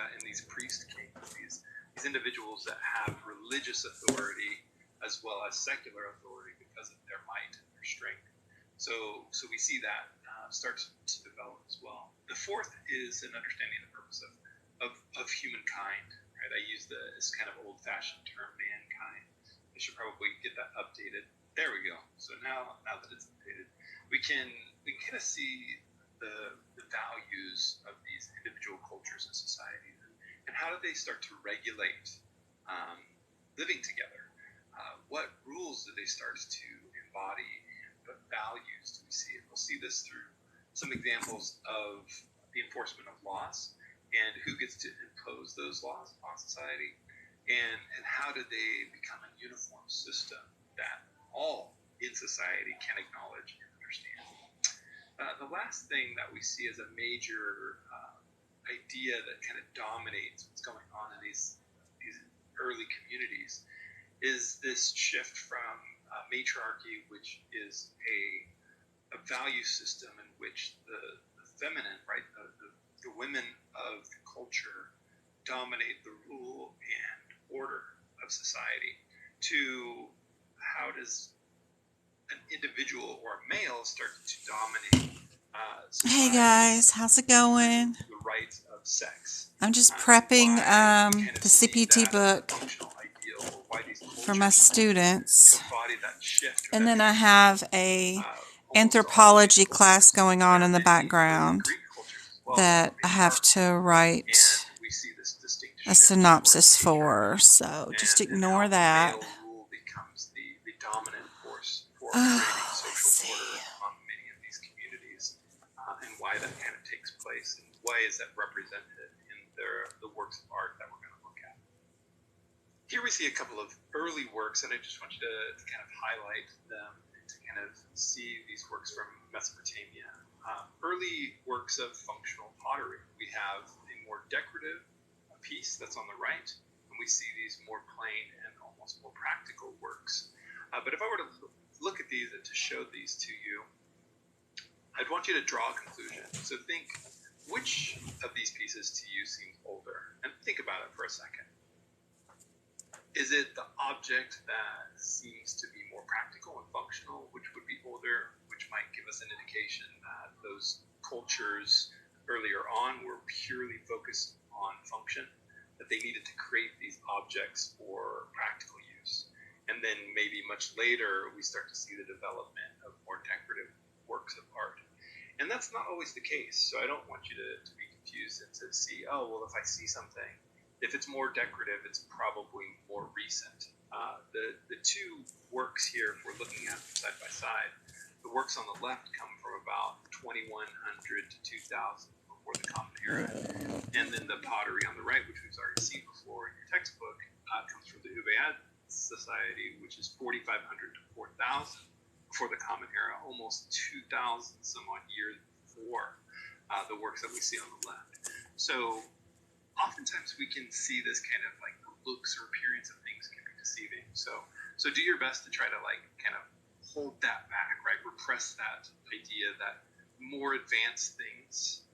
in these priest kings, these individuals that have religious authority as well as secular authority because of their might and their strength. So we see that starts to develop as well. The fourth is an understanding of the purpose of humankind. Right? I use this kind of old-fashioned term, mankind. I should probably get that updated. There we go. So now that it's updated, we can kind of see the values of these individual cultures and societies, and how do they start to regulate living together? What rules do they start to embody, and what values do we see? And we'll see this through some examples of the enforcement of laws and who gets to impose those laws on society, and how do they become a uniform system that all in society can acknowledge and understand. The last thing that we see as a major idea that kind of dominates what's going on in these early communities is this shift from matriarchy, which is a value system in which the feminine, right, the women of the culture dominate the rule and order of society, to how does an individual or a male start to dominate society. Hey guys, how's it going? The rights of sex. I'm just prepping the CPT book for my students. And then I have a anthropology class going on in the background that I have to write a synopsis for. So just ignore that. Let's see. Why that kind of takes place, and why is that represented in the works of art that we're going to look at. Here we see a couple of early works, and I just want you to kind of highlight them and to kind of see these works from Mesopotamia. Early works of functional pottery. We have a more decorative piece that's on the right, and we see these more plain and almost more practical works. But if I were to look at these and to show these to you, I'd want you to draw a conclusion. So think, which of these pieces to you seems older? And think about it for a second. Is it the object that seems to be more practical and functional, which would be older, which might give us an indication that those cultures earlier on were purely focused on function, that they needed to create these objects for practical use? And then maybe much later, we start to see the development of more decorative works of art. And that's not always the case. So I don't want you to be confused and to see, oh, well, if I see something, if it's more decorative, it's probably more recent. The two works here, if we're looking at them side by side, the works on the left come from about 2100 to 2000 before the Common Era. And then the pottery on the right, which we've already seen before in your textbook, comes from the Ubaid Society, which is 4500 to 4000 before the Common Era, almost 2,000 some odd years before the works that we see on the left. So oftentimes we can see this kind of like the looks or appearance of things can be deceiving. So do your best to try to like kind of hold that back, right? Repress that idea that more advanced things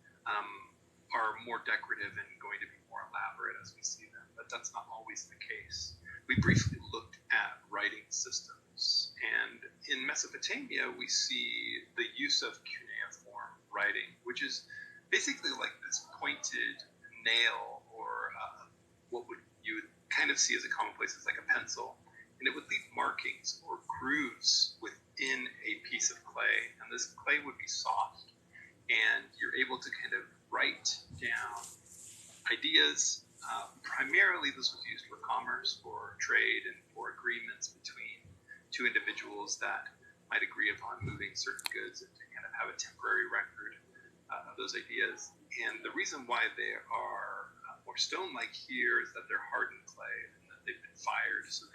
are more decorative and going to be more elaborate as we see them. But that's not always the case. We briefly looked at writing systems, and in Mesopotamia we see the use of cuneiform writing, which is basically like this pointed nail, or what you would kind of see as a commonplace as like a pencil, and it would leave markings or grooves within a piece of clay, and this clay would be soft, and you're able to kind of write down ideas. Primarily this was used for commerce, for trade, and for agreements between two individuals that might agree upon moving certain goods and to kind of have a temporary record of those ideas. And the reason why they are more stone-like here is that they're hardened clay and that they've been fired, so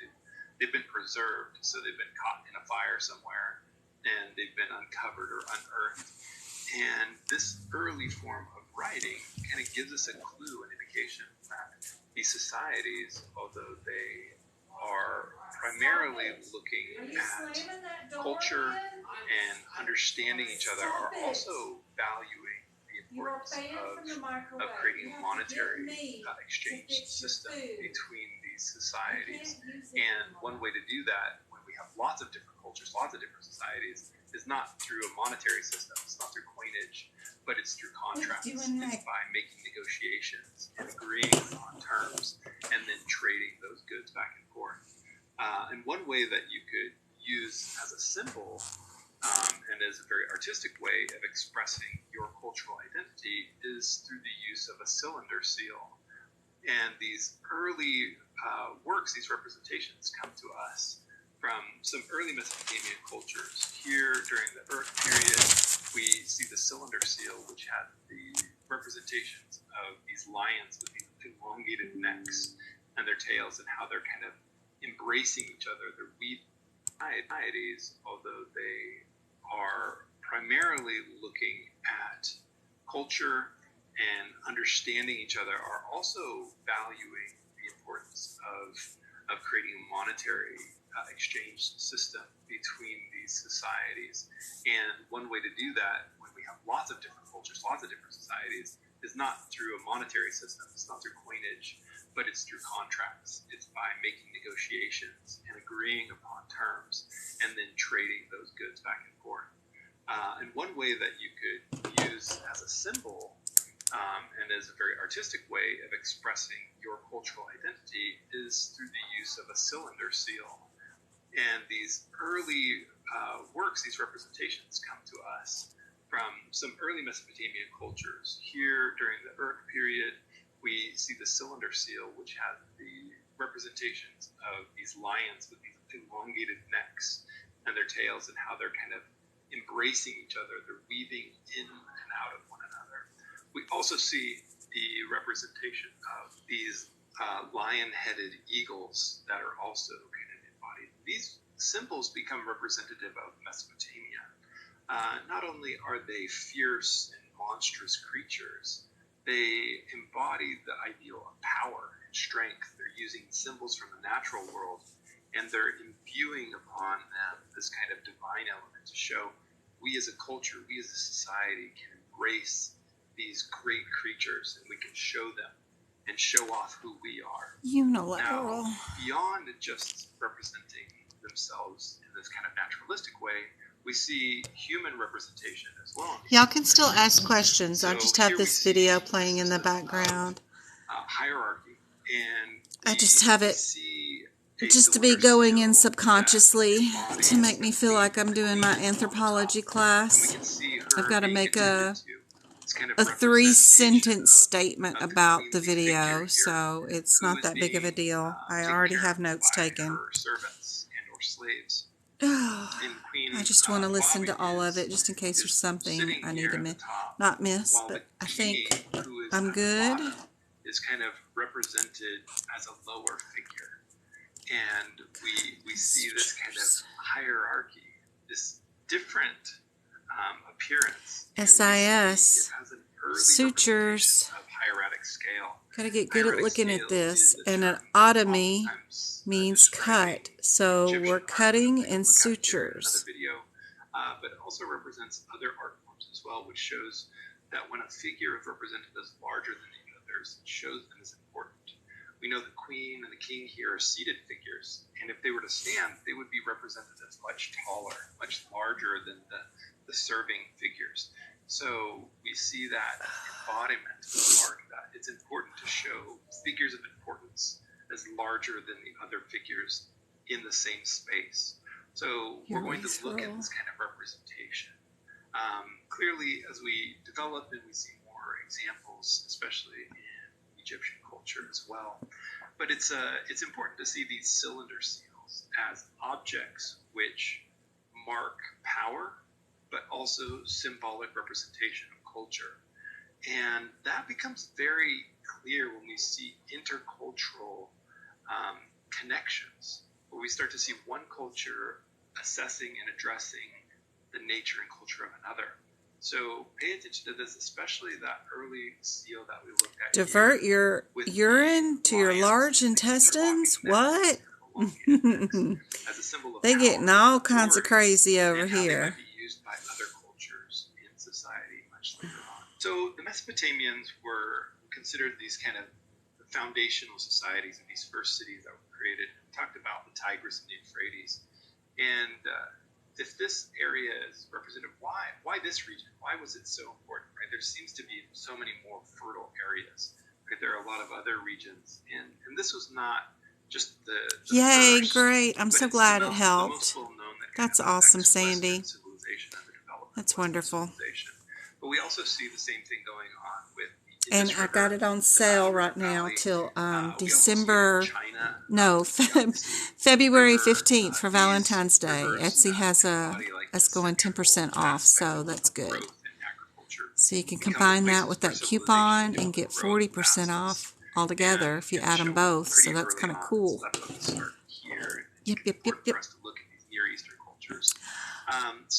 they've been preserved, so they've been caught in a fire somewhere and they've been uncovered or unearthed. And this early form of writing kind of gives us a clue, an indication that these societies, although they are primarily looking at culture and understanding each other, are also valuing the importance of creating a monetary exchange system between these societies. And one way to do that, when we have lots of different cultures, lots of different societies, is not through a monetary system, it's not through coinage, but it's through contracts. It's by making negotiations and agreeing on terms and then trading those goods back and forth. And one way that you could use as a symbol and as a very artistic way of expressing your cultural identity is through the use of a cylinder seal. And these early works, these representations come to us from some early Mesopotamian cultures. Here during the Uruk period, we see the cylinder seal, which had the representations of these lions with these elongated necks and their tails and how they're kind of embracing each other. They're weaving societies, although they are primarily looking at culture and understanding each other, are also valuing the importance of creating a monetary exchange system between these societies. And one way to do that, when we have lots of different cultures, lots of different societies, is not through a monetary system, it's not through coinage, but it's through contracts. It's by making negotiations and agreeing upon terms and then trading those goods back and forth. And one way that you could use as a symbol and as a very artistic way of expressing your cultural identity is through the use of a cylinder seal. And these early works, these representations come to us from some early Mesopotamian cultures. Here during the Uruk period, we see the cylinder seal, which has the representations of these lions with these elongated necks and their tails and how they're kind of embracing each other. They're weaving in and out of one another. We also see the representation of these lion-headed eagles that are also kind of embodied. These symbols become representative of Mesopotamia. Not only are they fierce and monstrous creatures, they embody the ideal of power and strength. They're using symbols from the natural world, and they're imbuing upon them this kind of divine element to show we as a culture, we as a society can embrace these great creatures, and we can show them and show off who we are. Unilateral. Now, beyond just representing themselves in this kind of naturalistic way, we see human representation as well. Y'all can still ask questions. So I just have this video playing in the background. Hierarchy, and I just have it just to be going in subconsciously to make me feel like I'm doing my anthropology class. I've got to make a 3-sentence statement about the video, so it's not that big of a deal. I already have notes taken. I just want to listen to all of it just in case there's something I need to not miss, but I think I'm good. Is kind of represented as a lower figure, and we see this kind of hierarchy, this different appearance. SIS, sutures. Of hieratic scale. Gotta get good at looking at this. And an otomy means cut, so we're cutting in sutures. But it also represents other art forms as well, which shows that when a figure is represented as larger than the others, it shows them as important. We know the queen and the king here are seated figures, and if they were to stand, they would be represented as much taller, much larger than the serving figures. So we see that embodiment of art, that it's important to show figures of importance as larger than the other figures in the same space. So we're going to look at this kind of representation. Clearly, as we develop and we see more examples, especially in Egyptian culture as well. But it's important to see these cylinder seals as objects which mark power, but also symbolic representation of culture. And that becomes very clear when we see intercultural connections, where we start to see one culture assessing and addressing the nature and culture of another. So pay attention to this, especially that early seal that we looked at. Divert your urine to your large intestines? What? They're getting all kinds of crazy over here. Used by other cultures in society much later on So the Mesopotamians were considered these kind of foundational societies of these first cities that were created. We talked about the Tigris and the Euphrates. And if this area is representative, why this region? Why was it so important, right? There seems to be so many more fertile areas. Right? There are a lot of other regions. And this was not just the Yay, first, great. I'm so glad it helped. That's awesome, Sandy. That's wonderful. But we also see the same thing going on with and I've got it on sale right now till February 15th for Valentine's Day. Etsy has us going 10% off, so that's good. So you can combine that with that coupon and get 40% off altogether if you add them both. So that's kind of cool. Yep.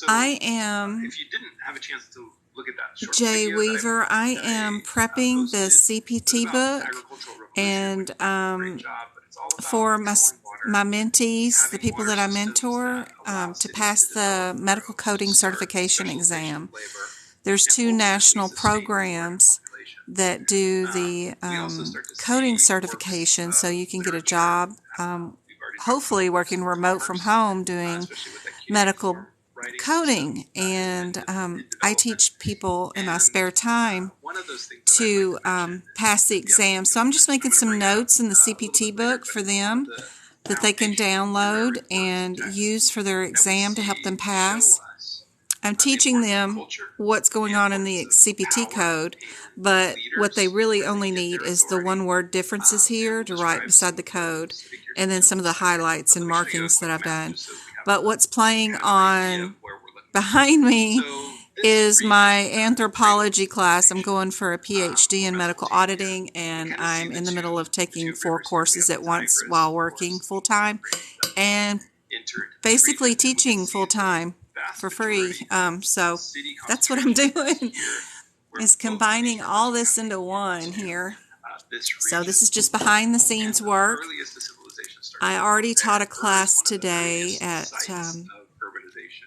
I am if you didn't have a chance to look at that short Jay video Weaver. I am prepping the CPT book, and for my mentees, the people that I mentor, to pass the medical coding certification exam. There's 2 national programs that do the coding certification, so you can get a job, hopefully working remote from home doing medical coding. And I teach people in my spare time to pass the exam. So I'm just making some notes in the CPT book for them that they can download and use for their exam to help them pass. I'm teaching them what's going on in the CPT code, but what they really only need is the one-word differences here to write beside the code, and then some of the highlights and markings that I've done. But what's playing on behind me is my anthropology class. I'm going for a PhD in medical auditing, and I'm in the middle of taking 4 courses at once while working full-time and basically teaching full-time for free. So that's what I'm doing, is combining all this into one here. So this is just behind the scenes work. I already taught a class today at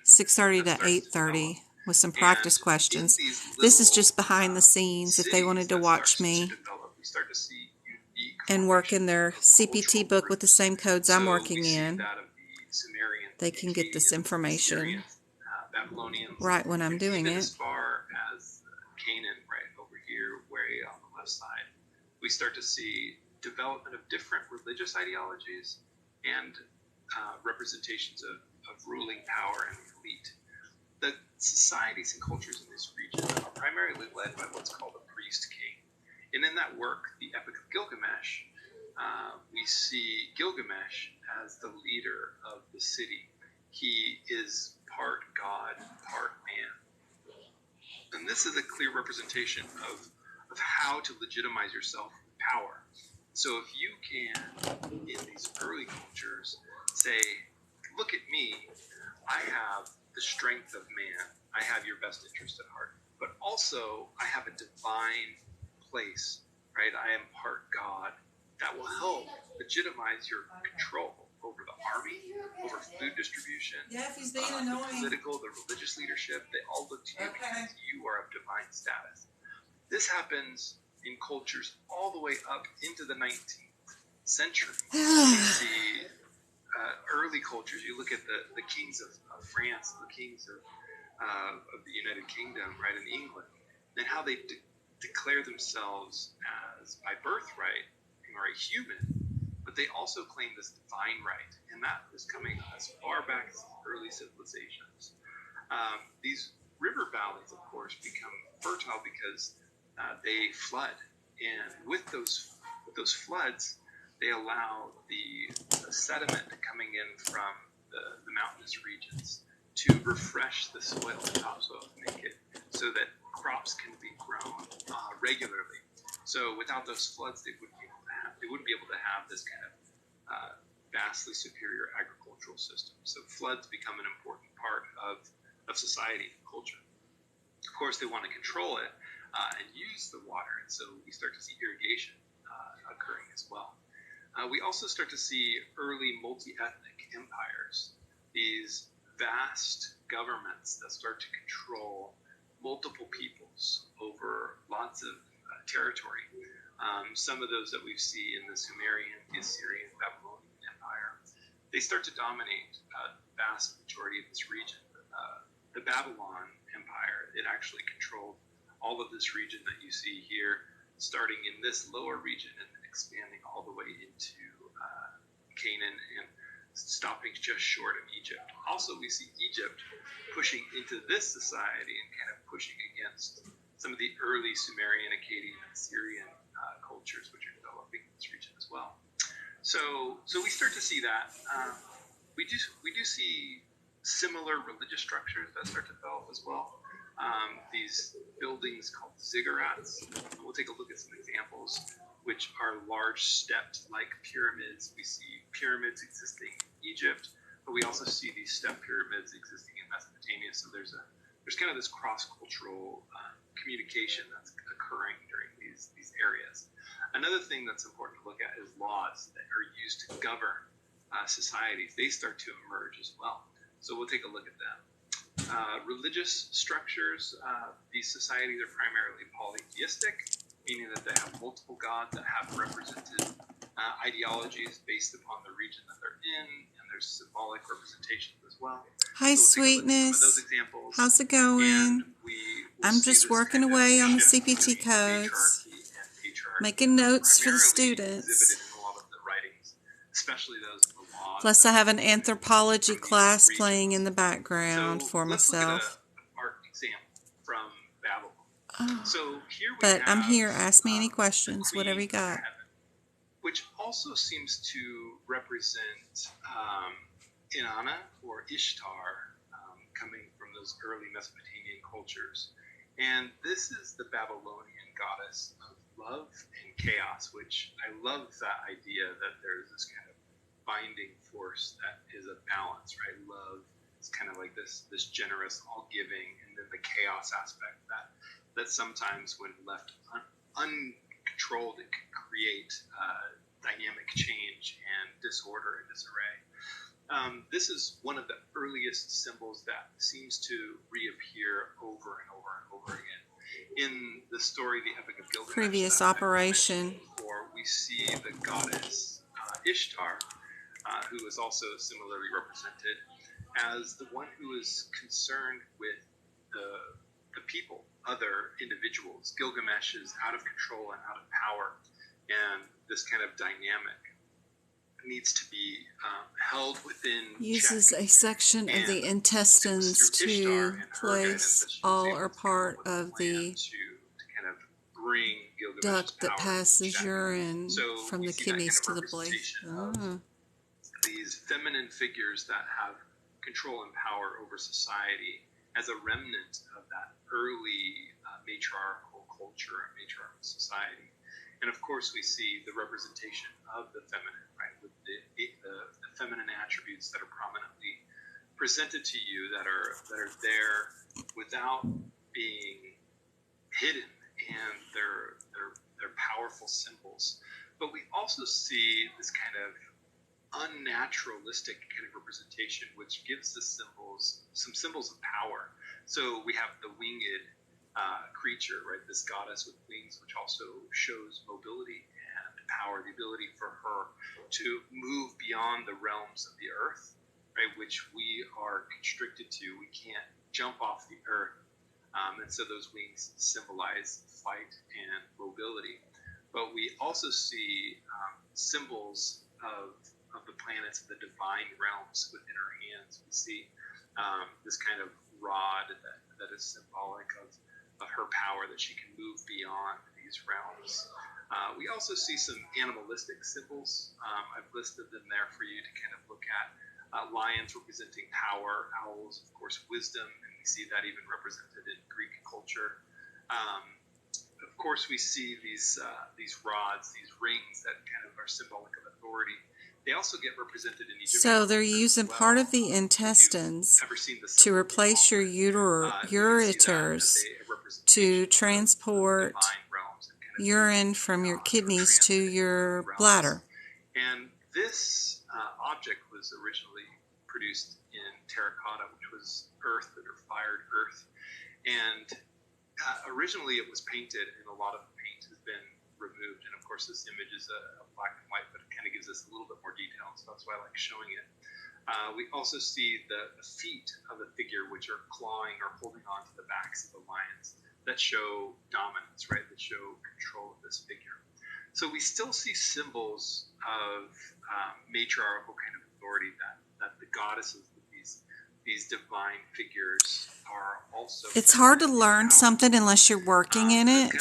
6:30 to 8:30 with some practice questions. This is just behind the scenes if they wanted to watch me and work in their CPT book with the same codes I'm working in. They can get this information right when I'm doing it. As far as Canaan, right over here, way on the left side, we start to see development of different religious ideologies and representations of ruling power and elite. The societies and cultures in this region are primarily led by what's called a priest king. And in that work, the Epic of Gilgamesh, we see Gilgamesh as the leader of the city. He is part God, part man. And this is a clear representation of how to legitimize yourself with power. So if you can, in these early cultures, say, look at me, I have the strength of man, I have your best interest at heart, but also I have a divine place, right? I am part God. That will help legitimize your control over the army, over food distribution, the political, the religious leadership. They all look to you because you are of divine status. This happens in cultures all the way up into the 19th century. You see early cultures. You look at the kings of France, the kings of the United Kingdom, right, in England, and how they declare themselves as by birthright are a human, but they also claim this divine right, and that is coming as far back as early civilizations. These river valleys, of course, become fertile because they flood, and with those floods, they allow the sediment coming in from the mountainous regions to refresh the soil, the topsoil, to make it so that crops can be grown regularly. So without those floods, they wouldn't be able to have this kind of vastly superior agricultural system. So floods become an important part of society and culture. Of course, they want to control it and use the water, and so we start to see irrigation occurring as well. We also start to see early multi-ethnic empires, these vast governments that start to control multiple peoples over lots of territory. Some of those that we see in the Sumerian, the Assyrian, Babylonian Empire, they start to dominate the vast majority of this region. The Babylon Empire, it actually controlled all of this region that you see here, starting in this lower region and expanding all the way into Canaan and stopping just short of Egypt. Also, we see Egypt pushing into this society and kind of pushing against some of the early Sumerian, Akkadian, and Assyrian cultures, which are developing in this region as well. So we start to see that. We do see similar religious structures that start to develop as well. These buildings called ziggurats. We'll take a look at some examples, which are large stepped-like pyramids. We see pyramids existing in Egypt, but we also see these step pyramids existing in Mesopotamia. So there's kind of this cross-cultural communication that's occurring during these areas. Another thing that's important to look at is laws that are used to govern societies. They start to emerge as well. So we'll take a look at them. Religious structures, these societies are primarily polytheistic, meaning that they have multiple gods that have represented ideologies based upon the region that they're in, and there's symbolic representations as well. Hi, So we'll sweetness. those examples, how's it going? I'm just working away on the CPT codes, making notes for the students. Especially those in the laws. Plus, I have an anthropology class playing in the background for myself. Let's look at an art example from Babylon. Oh. So here we But have, I'm here. Ask me any questions, the whatever you Queen of got. Heaven, which also seems to represent Inanna or Ishtar, coming from those early Mesopotamian cultures. And this is the Babylonian goddess of love and chaos, which I love that idea that there's this kind of binding force that is a balance, right? Love is kind of like this generous, all-giving, and then the chaos aspect that sometimes when left uncontrolled, it can create dynamic change and disorder and disarray. This is one of the earliest symbols that seems to reappear over and over and over again. In the story, the Epic of Gilgamesh, Previous operation. before, we see the goddess Ishtar, who is also similarly represented as the one who is concerned with the people, other individuals. Gilgamesh is out of control and out of power, and this kind of dynamic needs to be held within Uses check. a section of the intestines to place all or part of the to kind of bring duct that power passes check. urine So from we the see that kidneys to kind of the blood. representation of these feminine figures that have control and power over society as a remnant of that early matriarchal culture and matriarchal society. And of course, we see the representation of the feminine, right, with the feminine attributes that are prominently presented to you, that are there without being hidden, and they're powerful symbols. But we also see this kind of unnaturalistic kind of representation, which gives the symbols some symbols of power. So we have the winged creature, right? This goddess with wings, which also shows mobility and power, the ability for her to move beyond the realms of the earth, right? Which we are constricted to. We can't jump off the earth. And so those wings symbolize fight and mobility. But we also see symbols of the planets, the divine realms within her hands. We see this kind of rod that is symbolic of her power, that she can move beyond these realms. We also see some animalistic symbols. I've listed them there for you to kind of look at. Lions representing power, owls, of course, wisdom, and we see that even represented in Greek culture. Of course, we see these rods, these rings that kind of are symbolic of authority. They also get represented in Egypt. So they're using part of the intestines to replace your ureters to transport urine from your kidneys to your bladder. And this object was originally produced in terracotta, which was earth or fired earth. And Originally, it was painted, and a lot of the paint has been removed. And of course, this image is a black and white, but it kind of gives us a little bit more detail, so that's why I like showing it. We also see the feet of the figure, which are clawing or holding on to the backs of the lions, that show dominance, right? That show control of this figure. So we still see symbols of matriarchal kind of authority that the goddesses, these divine figures are also. It's hard to learn something unless you're working in it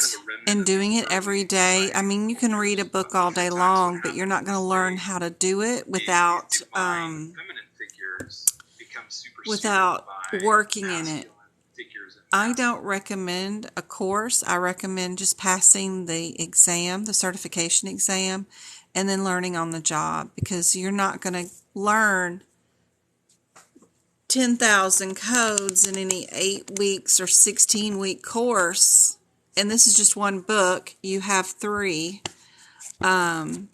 and doing it every day. I mean, you can read a book all day long, but you're not going to learn how to do it without working in it. I don't recommend a course. I recommend just passing the exam, the certification exam, and then learning on the job, because you're not going to learn 10,000 codes in any 8 weeks or 16-week course. And this is just one book. You have 3. And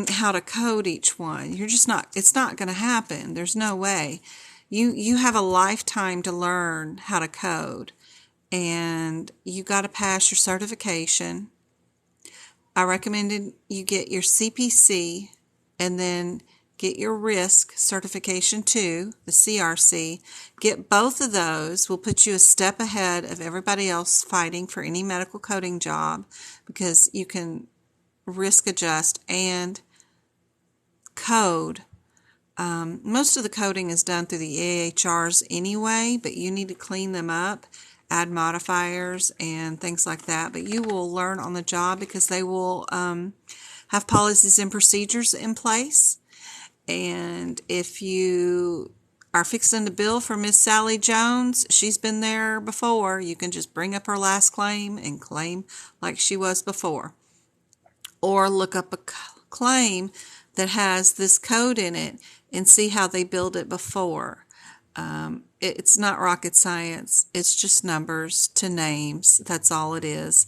how to code each one. You're just not, it's not going to happen. There's no way. You have a lifetime to learn how to code. And you got to pass your certification. I recommended you get your CPC and then get your risk certification 2, the CRC. Get both of those. Will put you a step ahead of everybody else fighting for any medical coding job, because you can risk adjust and code. Most of the coding is done through the AHRs anyway, but you need to clean them up, add modifiers and things like that. But you will learn on the job, because they will have policies and procedures in place. And if you are fixing to bill for Miss Sally Jones, she's been there before. You can just bring up her last claim and claim like she was before. Or look up a claim that has this code in it and see how they billed it before. It's not rocket science. It's just numbers to names. That's all it is.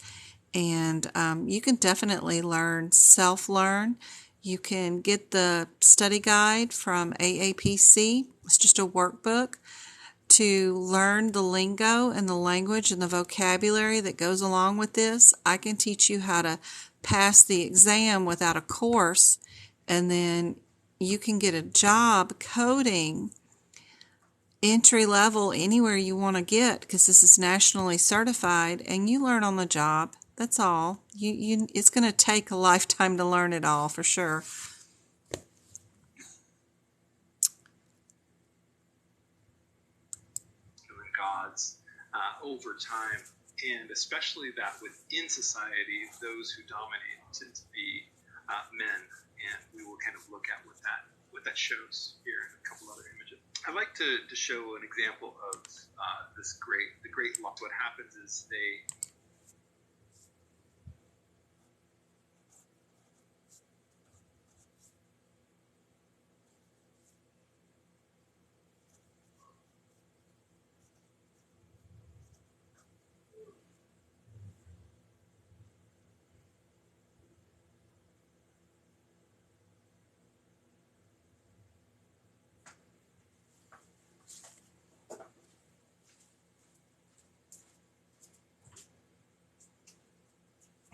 And you can definitely learn, self-learn. You can get the study guide from AAPC. It's just a workbook to learn the lingo and the language and the vocabulary that goes along with this. I can teach you how to pass the exam without a course, and then you can get a job coding entry level anywhere you want to get, because this is nationally certified, and you learn on the job. That's all. It's going to take a lifetime to learn it all, for sure. Gods over time, and especially that within society, those who dominate tend to be men, and we will kind of look at what that shows here in a couple other images. I'd like to show an example of the great law. What happens is they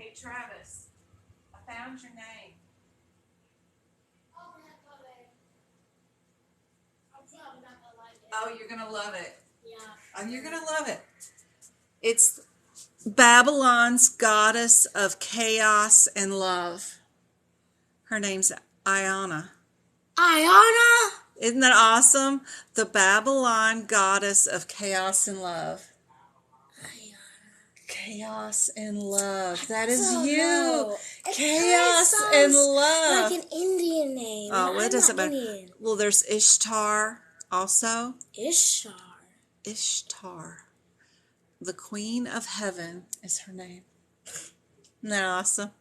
Hey Travis, I found your name. Oh, you're going to love it. Yeah. Oh, you're going to love it. It's Babylon's goddess of chaos and love. Her name's Iana. Iana? Isn't that awesome? The Babylon goddess of chaos and love. Chaos and love. That is you. Chaos and love. Like an Indian name. Oh, well, it doesn't matter. Indian. Well, there's Ishtar also. Ishtar. Ishtar. The Queen of Heaven is her name. Isn't that awesome?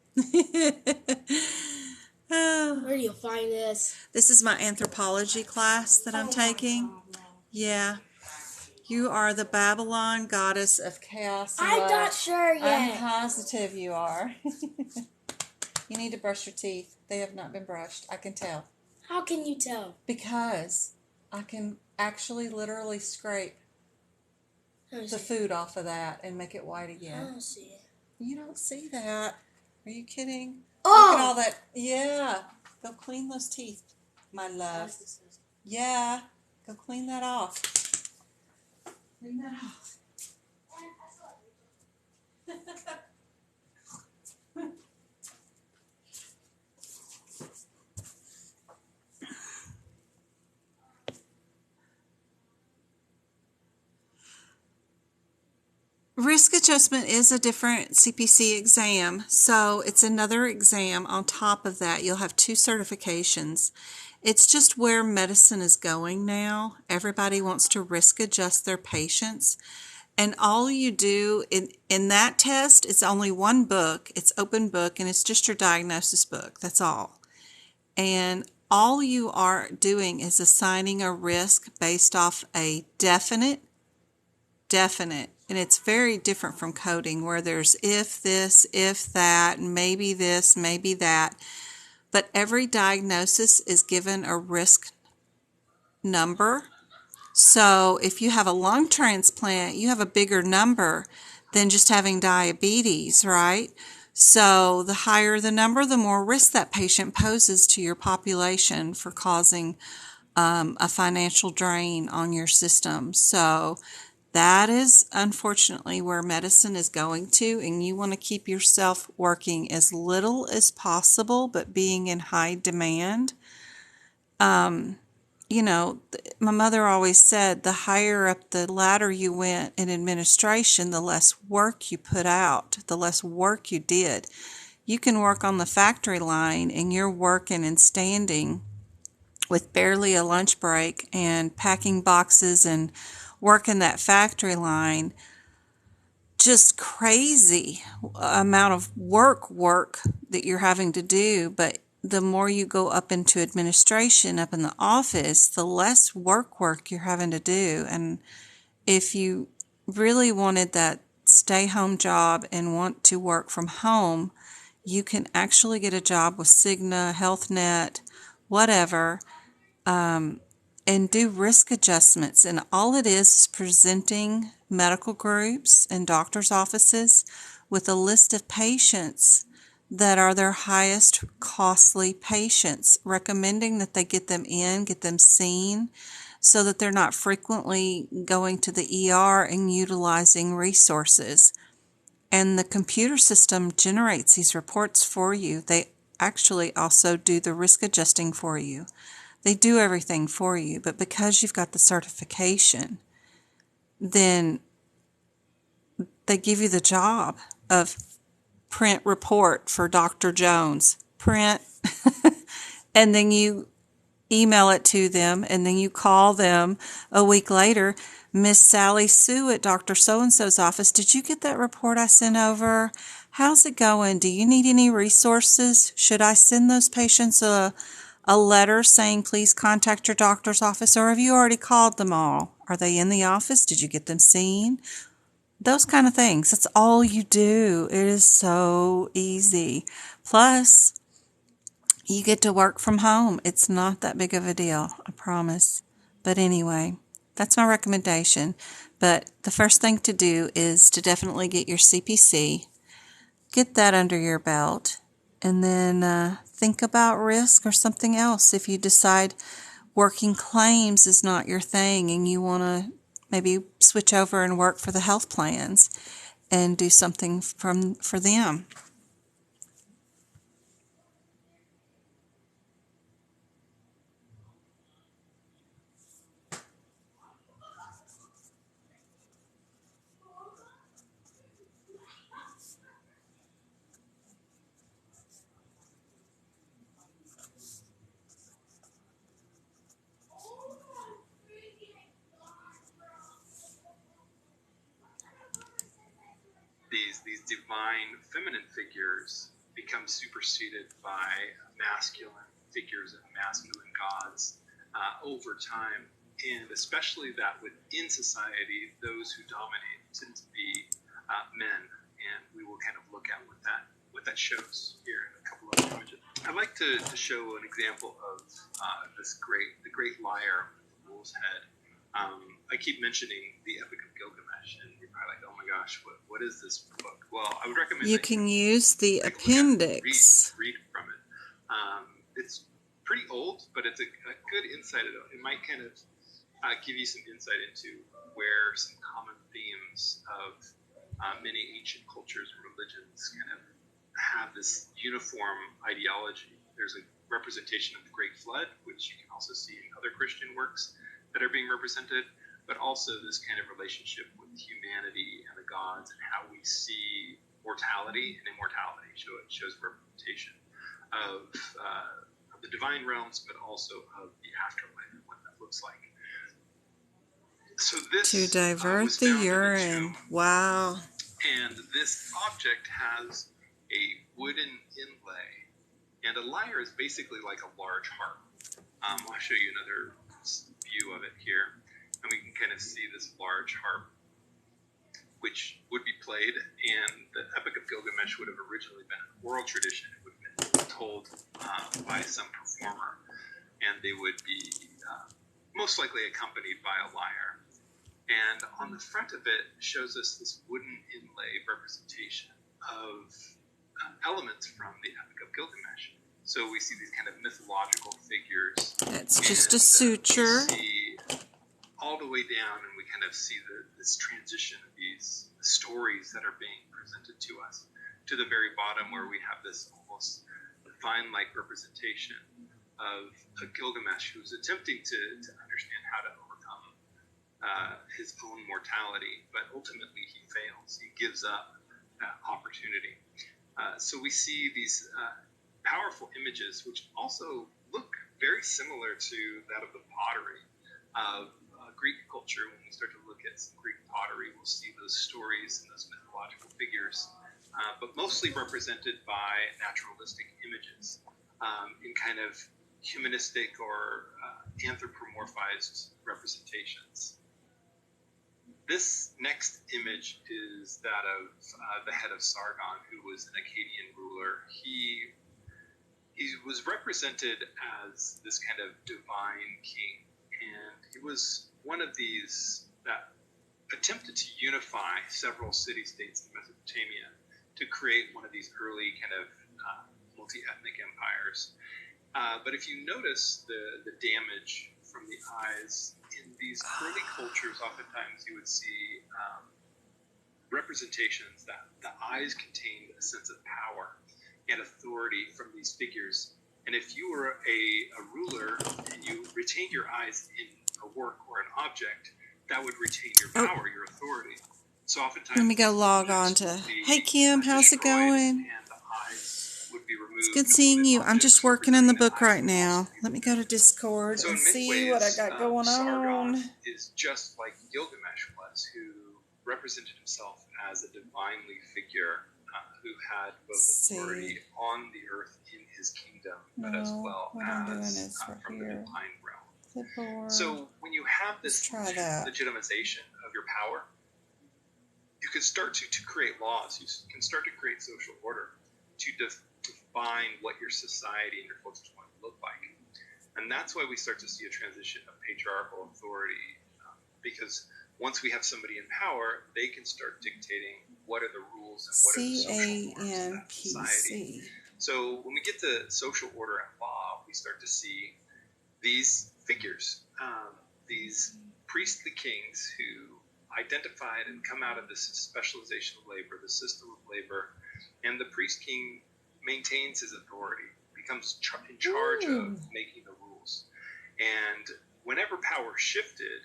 Oh. Where do you find this? This is my anthropology class that I'm taking. Yeah. You are the Babylon goddess of chaos and love. I'm not sure yet. I'm positive you are. You need to brush your teeth. They have not been brushed. I can tell. How can you tell? Because I can actually literally scrape. the food off of that and make it white I again. don't see it. You don't see that. Are you kidding? Oh! Look at all that. Yeah. Go clean those teeth, my love. Yeah. Go clean that off. Clean that off. Risk adjustment is a different CPC exam, so it's another exam on top of that. You'll have 2 certifications. It's just where medicine is going now. Everybody wants to risk adjust their patients. And all you do in that test, it's only one book. It's open book, and it's just your diagnosis book. That's all. And all you are doing is assigning a risk based off a definite, and it's very different from coding where there's if this, if that, maybe this, maybe that. But every diagnosis is given a risk number. So if you have a lung transplant, you have a bigger number than just having diabetes, right? So the higher the number, the more risk that patient poses to your population for causing a financial drain on your system. So that is unfortunately where medicine is going to, and you want to keep yourself working as little as possible, but being in high demand. You know, my mother always said the higher up the ladder you went in administration, the less work you put out, the less work you did. You can work on the factory line and you're working and standing with barely a lunch break and packing boxes and working that factory line. Just crazy amount of work that you're having to do, but the more you go up into administration, up in the office, the less work you're having to do. And if you really wanted that stay-home job and want to work from home, you can actually get a job with Cigna, HealthNet, whatever, and do risk adjustments. And all it is presenting medical groups and doctors' offices with a list of patients that are their highest costly patients, recommending that they get them in, get them seen, so that they're not frequently going to the ER and utilizing resources. And the computer system generates these reports for you. They actually also do the risk adjusting for you. They do everything for you, but because you've got the certification, then they give you the job of print report for Dr. Jones, print, and then you email it to them, and then you call them a week later, Miss Sally Sue at Dr. So-and-so's office, did you get that report I sent over? How's it going? Do you need any resources? Should I send those patients a letter saying, please contact your doctor's office, or have you already called them all? Are they in the office? Did you get them seen? Those kind of things. That's all you do. It is so easy. Plus, you get to work from home. It's not that big of a deal, I promise. But anyway, that's my recommendation. But the first thing to do is to definitely get your CPC, get that under your belt, and then think about risk or something else. If you decide working claims is not your thing and you want to maybe switch over and work for the health plans and do something for them. These divine feminine figures become superseded by masculine figures and masculine gods over time, and especially that within society, those who dominate tend to be men, and we will kind of look at what that shows here in a couple of images. I'd like to show an example of the great liar with the bull's head. I keep mentioning the Epic of Gilgamesh, and you're probably like, oh my gosh, what is this book? Well, I would recommend you can use the appendix. Read from it. It's pretty old, but it's a good insight. It might kind of give you some insight into where some common themes of many ancient cultures and religions kind of have this uniform ideology. There's a representation of the Great Flood, which you can also see in other Christian works that are being represented, but also this kind of relationship with humanity and the gods and how we see mortality and immortality. So it shows representation of the divine realms, but also of the afterlife and what that looks like. So this to divert the urine. Wow. And this object has a wooden inlay, and a lyre is basically like a large harp. I'll show you another view of it here, and we can kind of see this large harp, which would be played, and the Epic of Gilgamesh would have originally been an oral tradition. It would have been told by some performer, and they would be most likely accompanied by a lyre. And on the front of it shows us this wooden inlay representation of elements from the Epic of Gilgamesh. So we see these kind of mythological figures. That's just a suture. We see all the way down, and we kind of see this transition of these stories that are being presented to us, to the very bottom where we have this almost divine-like representation of a Gilgamesh who's attempting to understand how to overcome his own mortality, but ultimately he fails. He gives up that opportunity. So we see these powerful images, which also look very similar to that of the pottery of Greek culture. When we start to look at some Greek pottery, we'll see those stories and those mythological figures, but mostly represented by naturalistic images in kind of humanistic or anthropomorphized representations. This next image is that of the head of Sargon, who was an Akkadian ruler. He was represented as this kind of divine king, and he was one of these that attempted to unify several city-states in Mesopotamia to create one of these early kind of multi-ethnic empires. But if you notice the damage from the eyes in these early cultures, oftentimes you would see representations that the eyes contained a sense of power and authority from these figures. And if you were a ruler and you retained your eyes in a work or an object, that would retain your power, your authority. So oftentimes, let me go log on to. Hey Kim, how's it going? It's good seeing you. I'm just working in the book right now. Let me go to Discord and see what I got going on. Sargon is just like Gilgamesh was, who represented himself as a divinely figure who had both authority on the earth in his kingdom, but as well as from the divine realm. So when you have this legitimization of your power, you can start to create laws. You can start to create social order to define what your society and your culture is going to look like. And that's why we start to see a transition of patriarchal authority, because once we have somebody in power, they can start dictating what are the rules and what are the social norms of that society. So when we get to social order and law, we start to see these figures, these priestly kings who identified and come out of this specialization of labor, the system of labor, and the priest king maintains his authority, becomes in charge of making the rules. And whenever power shifted,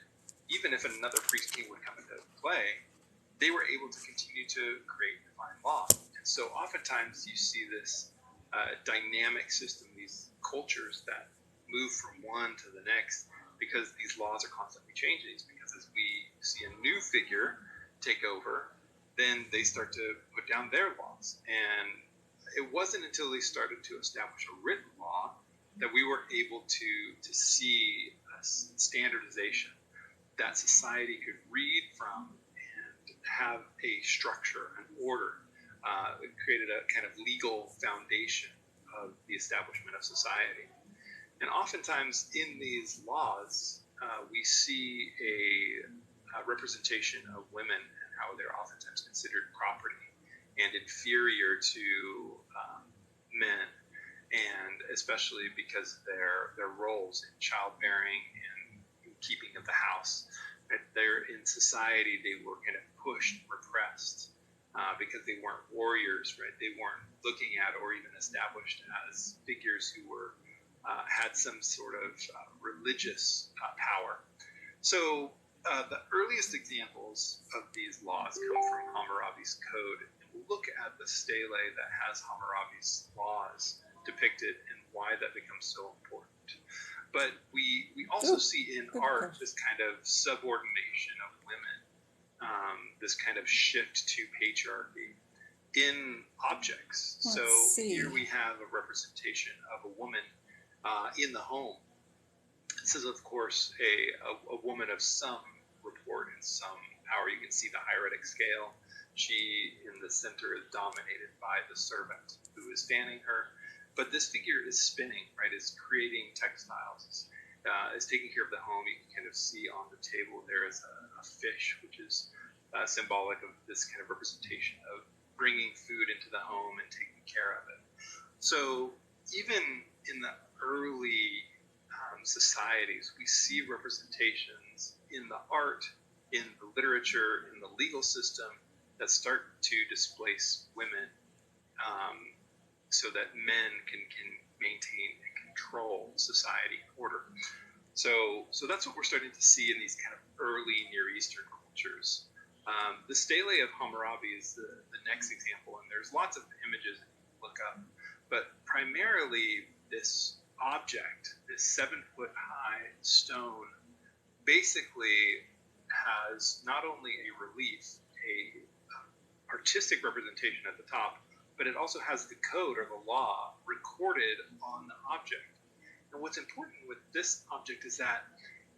even if another priest king would come into play, they were able to continue to create divine law. And so oftentimes you see this dynamic system, these cultures that move from one to the next, because these laws are constantly changing. Because as we see a new figure take over, then they start to put down their laws. And it wasn't until they started to establish a written law that we were able to see a standardization that society could read from and have a structure, an order. It created a kind of legal foundation of the establishment of society. And oftentimes in these laws, we see a representation of women and how they're oftentimes considered property and inferior to men, and especially because of their roles in childbearing and keeping of the house. Right? They're in society, they were kind of pushed, repressed, because they weren't warriors, right? They weren't looking at or even established as figures who were had some sort of religious power. So the earliest examples of these laws come from Hammurabi's code. We'll look at the stele that has Hammurabi's laws depicted and why that becomes so important. But we also see in art this kind of subordination of women, this kind of shift to patriarchy in objects. Here we have a representation of a woman in the home. This is, of course, a woman of some report and some power. You can see the hieratic scale. She, in the center, is dominated by the servant who is fanning her. But this figure is spinning, right? Is creating textiles. Is taking care of the home. You can kind of see on the table there is a fish, which is symbolic of this kind of representation of bringing food into the home and taking care of it. So even in the early societies, we see representations in the art, in the literature, in the legal system that start to displace women, so that men can maintain and control society and order. So that's what we're starting to see in these kind of early Near Eastern cultures. The stele of Hammurabi is the next example, and there's lots of images that you can look up, but primarily this object, this 7-foot high stone, basically has not only a relief, a artistic representation at the top, but it also has the code or the law recorded on the object. And what's important with this object is that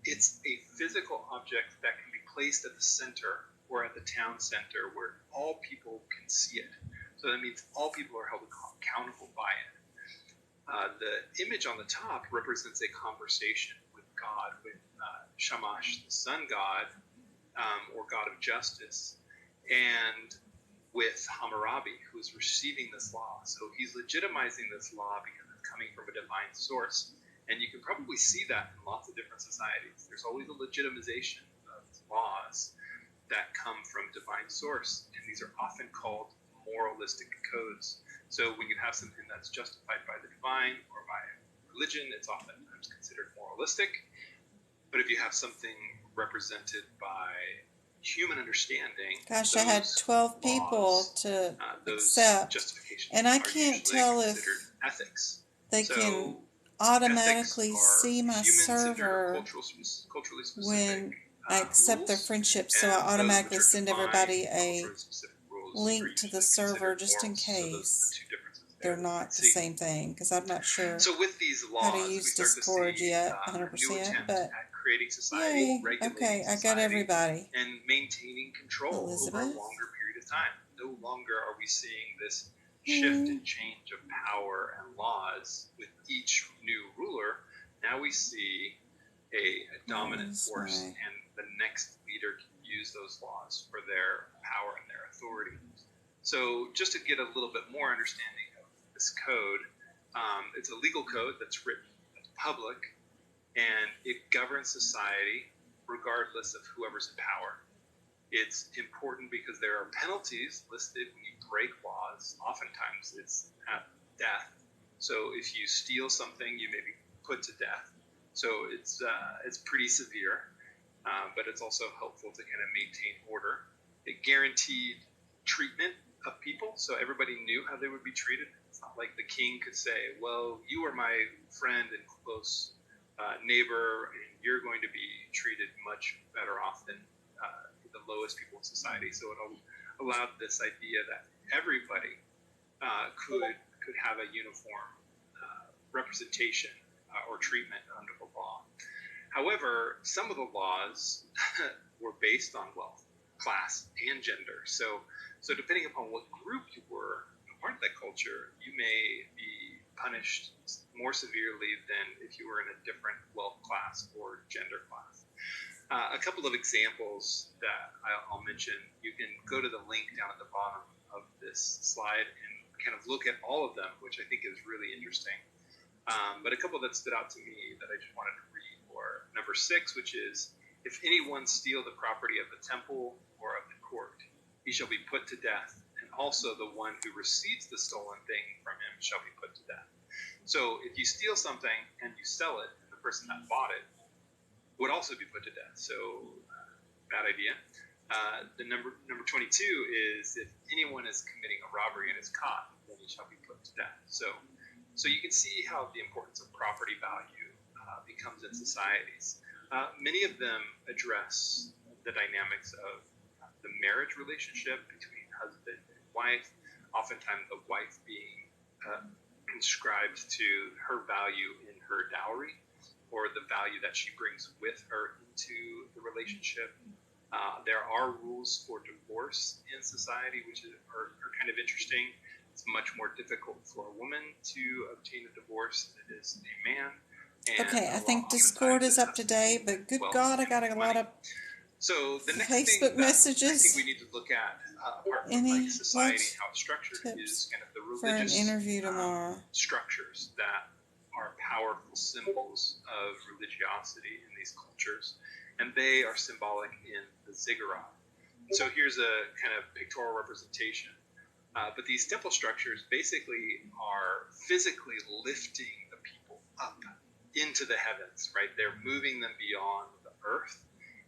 it's a physical object that can be placed at the center or at the town center where all people can see it. So that means all people are held accountable by it. The image on the top represents a conversation with God, with Shamash, the sun god, or god of justice, and with Hammurabi, who is receiving this law. So he's legitimizing this law because it's coming from a divine source. And you can probably see that in lots of different societies. There's always a legitimization of laws that come from divine source, and these are often called moralistic codes. So when you have something that's justified by the divine or by religion, it's oftentimes considered moralistic. But if you have something represented by human understanding, gosh, I had 12 people to accept, and I can't tell if ethics. They can automatically see my server when I accept their friendship, so I automatically send everybody a link to the server just in case they're not the same thing, because I'm not sure how to use Discord yet 100%, but yay, okay, I got everybody. And maintaining control over a longer period of time. No longer are we seeing this shift and change of power and laws with each new ruler. Now we see a dominant force, and the next leader can use those laws for their power and their authority. So just to get a little bit more understanding of this code, it's a legal code that's written, that's public, and it governs society regardless of whoever's in power. It's important because there are penalties listed when you break laws. Oftentimes it's at death. So if you steal something, you may be put to death. So it's pretty severe, but it's also helpful to kind of maintain order. It guaranteed treatment of people, so everybody knew how they would be treated. It's not like the king could say, well, you are my friend and close neighbor, and you're going to be treated much better off than the lowest people in society. So it allowed this idea that everybody could have a uniform representation or treatment under the law. However, some of the laws were based on wealth, class, and gender. So depending upon what group you were, part of that culture, you may be punished more severely than if you were in a different wealth class or gender class. A couple of examples that I'll mention. You can go to the link down at the bottom of this slide and kind of look at all of them, which I think is really interesting. But a couple that stood out to me that I just wanted to read were number 6, which is, if anyone steal the property of the temple or of the court, he shall be put to death, and also the one who receives the stolen thing from him shall be put to death. So if you steal something and you sell it, and the person that bought it would also be put to death. So bad idea. The number 22 is, if anyone is committing a robbery and is caught, then he shall be put to death. So you can see how the importance of property value becomes in societies. Many of them address the dynamics of the marriage relationship between husband and wife, oftentimes the wife being conscribed to her value in her dowry, or the value that she brings with her into the relationship. There are rules for divorce in society, which are kind of interesting. It's much more difficult for a woman to obtain a divorce than it is a man. And okay, I think Discord is up to date, but good God, I got a lot of so the next Facebook thing that messages. I think we need to look at, apart from like society, how it's structured, is kind of the religious for an interview tomorrow. Structures that are powerful symbols of religiosity in these cultures, and they are symbolic in the Ziggurat. So here's a kind of pictorial representation. But these temple structures basically are physically lifting the people up into the heavens, right? They're moving them beyond the earth,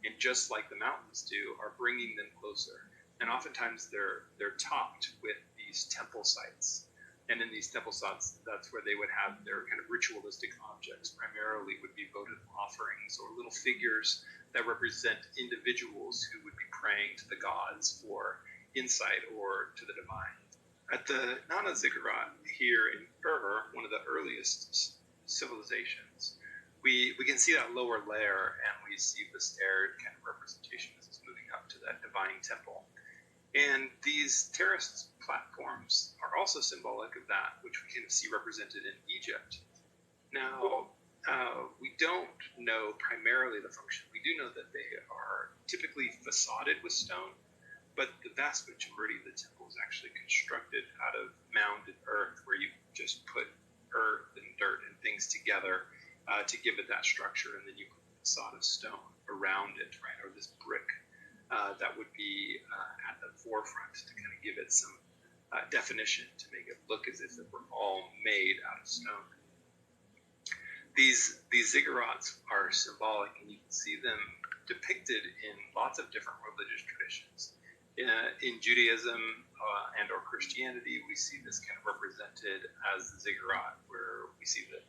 and just like the mountains do, are bringing them closer. And oftentimes they're topped with these temple sites. And in these temple sites, that's where they would have their kind of ritualistic objects. Primarily would be votive offerings or little figures that represent individuals who would be praying to the gods for insight or to the divine. At the Nana Ziggurat here in Ur, one of the earliest civilizations, we can see that lower layer, and we see the stair kind of representation as it's moving up to that divine temple. And these terraced platforms are also symbolic of that, which we can see represented in Egypt. Now, we don't know primarily the function. We do know that they are typically facaded with stone, but the vast majority of the temple is actually constructed out of mounded earth, where you just put earth and dirt and things together to give it that structure, and then you put a facade of stone around it, right, or this brick that would be at the forefront to kind of give it some definition, to make it look as if it were all made out of stone. These ziggurats are symbolic, and you can see them depicted in lots of different religious traditions. In Judaism and or Christianity, we see this kind of represented as the ziggurat, where we see the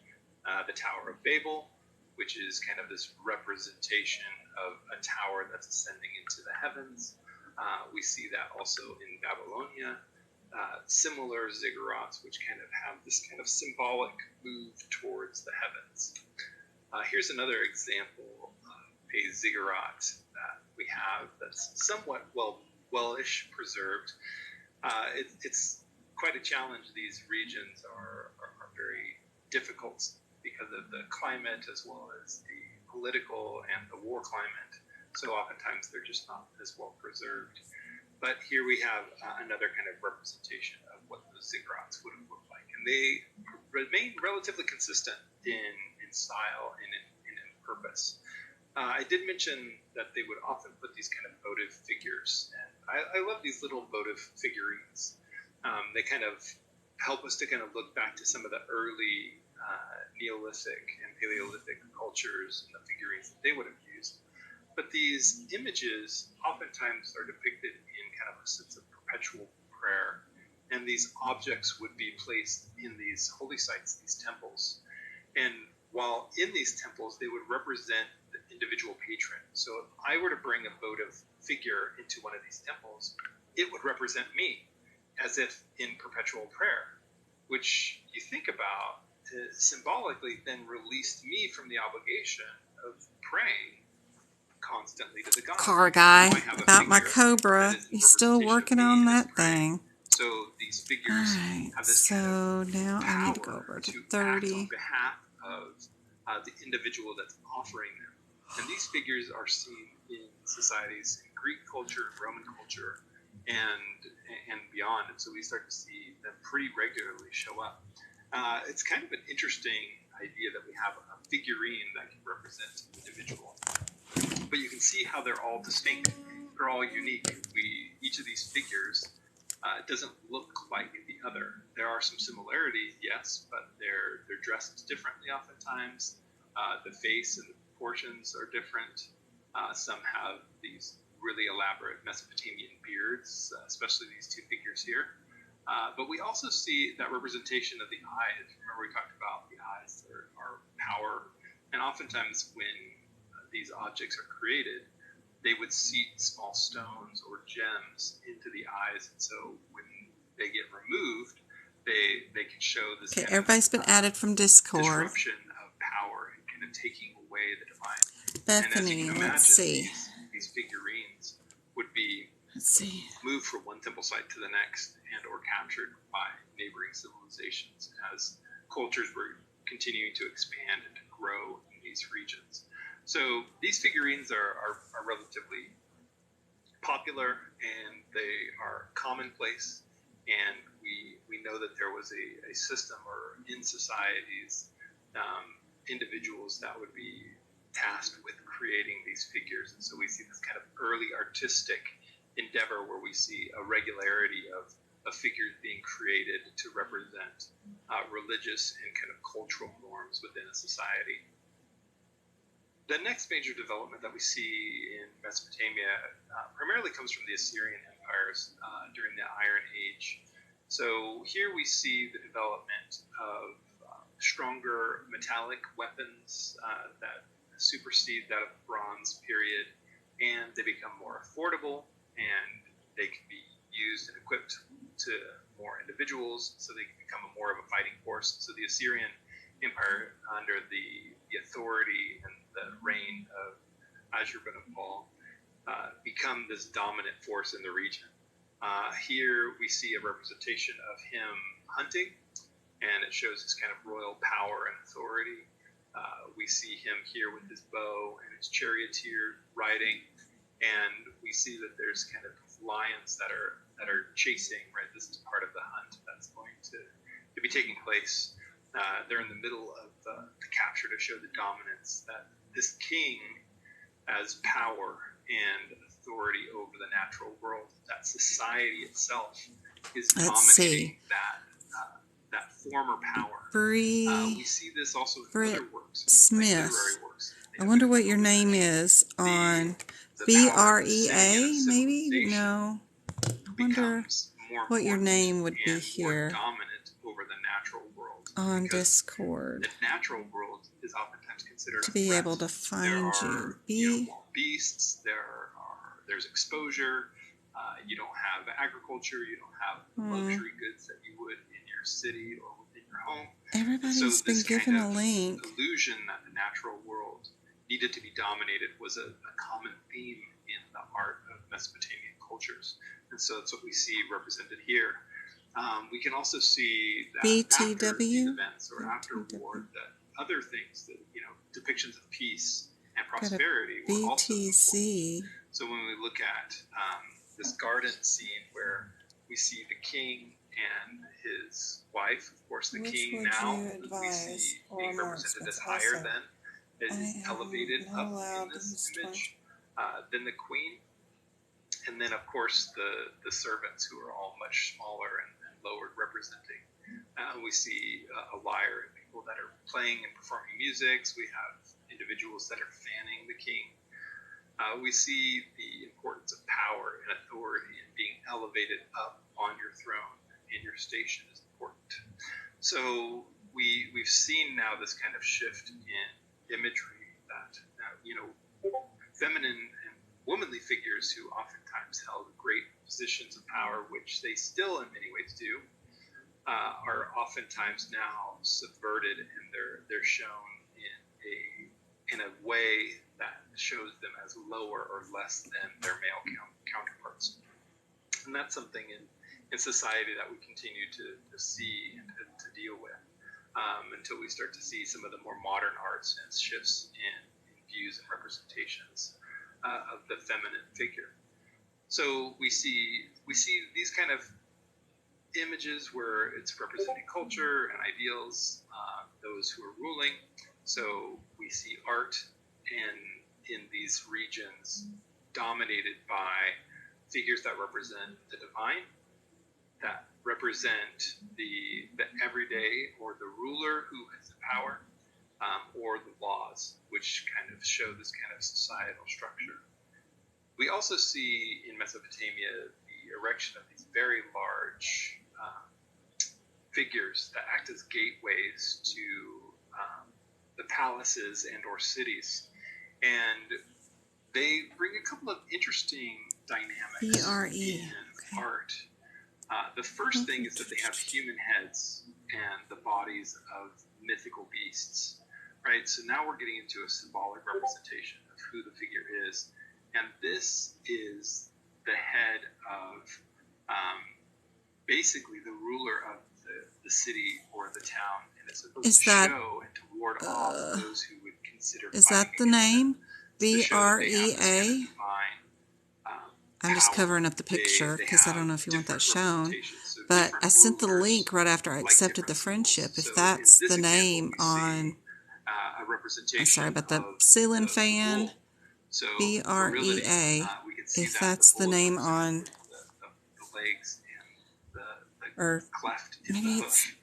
Tower of Babel, which is kind of this representation of a tower that's ascending into the heavens. We see that also in Babylonia. Similar ziggurats, which kind of have this kind of symbolic move towards the heavens. Here's another example of a ziggurat that we have that's somewhat well-ish preserved. It's quite a challenge. These regions are very difficult because of the climate, as well as the political and the war climate. So oftentimes they're just not as well preserved. But here we have another kind of representation of what those ziggurats would have looked like. And they remain relatively consistent in style and in purpose. I did mention that they would often put these kind of votive figures. And I love these little votive figurines. They kind of help us to kind of look back to some of the early Neolithic and Paleolithic cultures and the figurines that they would have used. But these images oftentimes are depicted in kind of a sense of perpetual prayer. And these objects would be placed in these holy sites, these temples. And while in these temples, they would represent the individual patron. So if I were to bring a votive figure into one of these temples, it would represent me, as if in perpetual prayer, which you think about symbolically then released me from the obligation of praying constantly to the gods. Car guy, got my Cobra. He's still working on that thing. So these figures have this so kind of now I need to go over to to 30. act on behalf of the individual that's offering them. And these figures are seen in societies in Greek culture, Roman culture, and beyond. And so we start to see them pretty regularly show up. It's kind of an interesting idea that we have a figurine that can represent an individual. But you can see how they're all distinct. They're all unique. Each of these figures doesn't look like the other. There are some similarities, yes, but they're dressed differently oftentimes. The face and the proportions are different. Some have these really elaborate Mesopotamian beards, especially these two figures here. But we also see that representation of the eyes. Remember, we talked about the eyes are power. And oftentimes when these objects are created, they would seed small stones or gems into the eyes. And so when they get removed, they can show this Okay, everybody's been added from Discord. disruption of power and kind of taking away the divine. Bethany, and as you can let's imagine, see. These figurines would be Let's see. moved from one temple site to the next and or captured by neighboring civilizations as cultures were continuing to expand and to grow in these regions. So these figurines are relatively popular and they are commonplace, and we know that there was a system or in societies individuals that would be tasked with creating these figures. And so we see this kind of early artistic endeavor where we see a regularity of figures being created to represent religious and kind of cultural norms within a society. The next major development that we see in Mesopotamia primarily comes from the Assyrian empires during the Iron Age. So here we see the development of stronger metallic weapons that supersede that of the Bronze period, and they become more affordable, and they can be used and equipped to more individuals, so they can become more of a fighting force. So the Assyrian Empire, under the authority and the reign of Ashurbanipal, become this dominant force in the region. Here we see a representation of him hunting, and it shows his kind of royal power and authority. We see him here with his bow and his charioteer riding, and we see that there's kind of lions that are chasing, right? This is part of the hunt that's going to be taking place. They're in the middle of the capture to show the dominance that this king has power and authority over the natural world, that society itself is dominating that former power. We see this also in other works, Smith. like literary works. I wonder what your name is on BREA, maybe? No. I wonder what your name would be here dominant over the natural world on Discord. The natural world is oftentimes considered to be able to find you. Beasts. There's exposure. You don't have agriculture. You don't have luxury goods that you would in your city or within your home. Everybody's been given a link. Illusion that the natural world needed to be dominated was a common theme in the art of Mesopotamian cultures, and so that's what we see represented here. We can also see that after these events or after war, that other things, that depictions of peace and prosperity were also important. So when we look at this garden scene where we see the king and his wife, of course, the king now we see being represented as higher than, is elevated up in this image than the queen, and then of course the servants, who are all much smaller and lowered, representing. We see a lyre and people that are playing and performing music. We have individuals that are fanning the king. We see the importance of power and authority and being elevated up on your throne, and your station is important. So we've seen now this kind of shift in imagery that feminine and womanly figures who oftentimes held great positions of power, which they still in many ways do, are oftentimes now subverted, and they're shown in a way that shows them as lower or less than their male counterparts. And that's something in society that we continue to see and to deal with. until we start to see some of the more modern arts and shifts in views and representations of the feminine figure. So we see these kind of images where it's representing culture and ideals, those who are ruling. So we see art in these regions dominated by figures that represent the divine, that represent the everyday or the ruler who has the power, or the laws, which kind of show this kind of societal structure. We also see in Mesopotamia the erection of these very large figures that act as gateways to the palaces and or cities. And they bring a couple of interesting dynamics in art. The first thing is that they have human heads and the bodies of mythical beasts, right? So now we're getting into a symbolic representation of who the figure is. And this is the head of basically the ruler of the city or the town. And it's supposed to show and to ward off those who would consider is that the name? VREA? I'm just covering up the picture because I don't know if you want that shown. But I sent the link right after I accepted the friendship. If that's the name on, I'm sorry about the ceiling fan, VREA, if that's the name on, or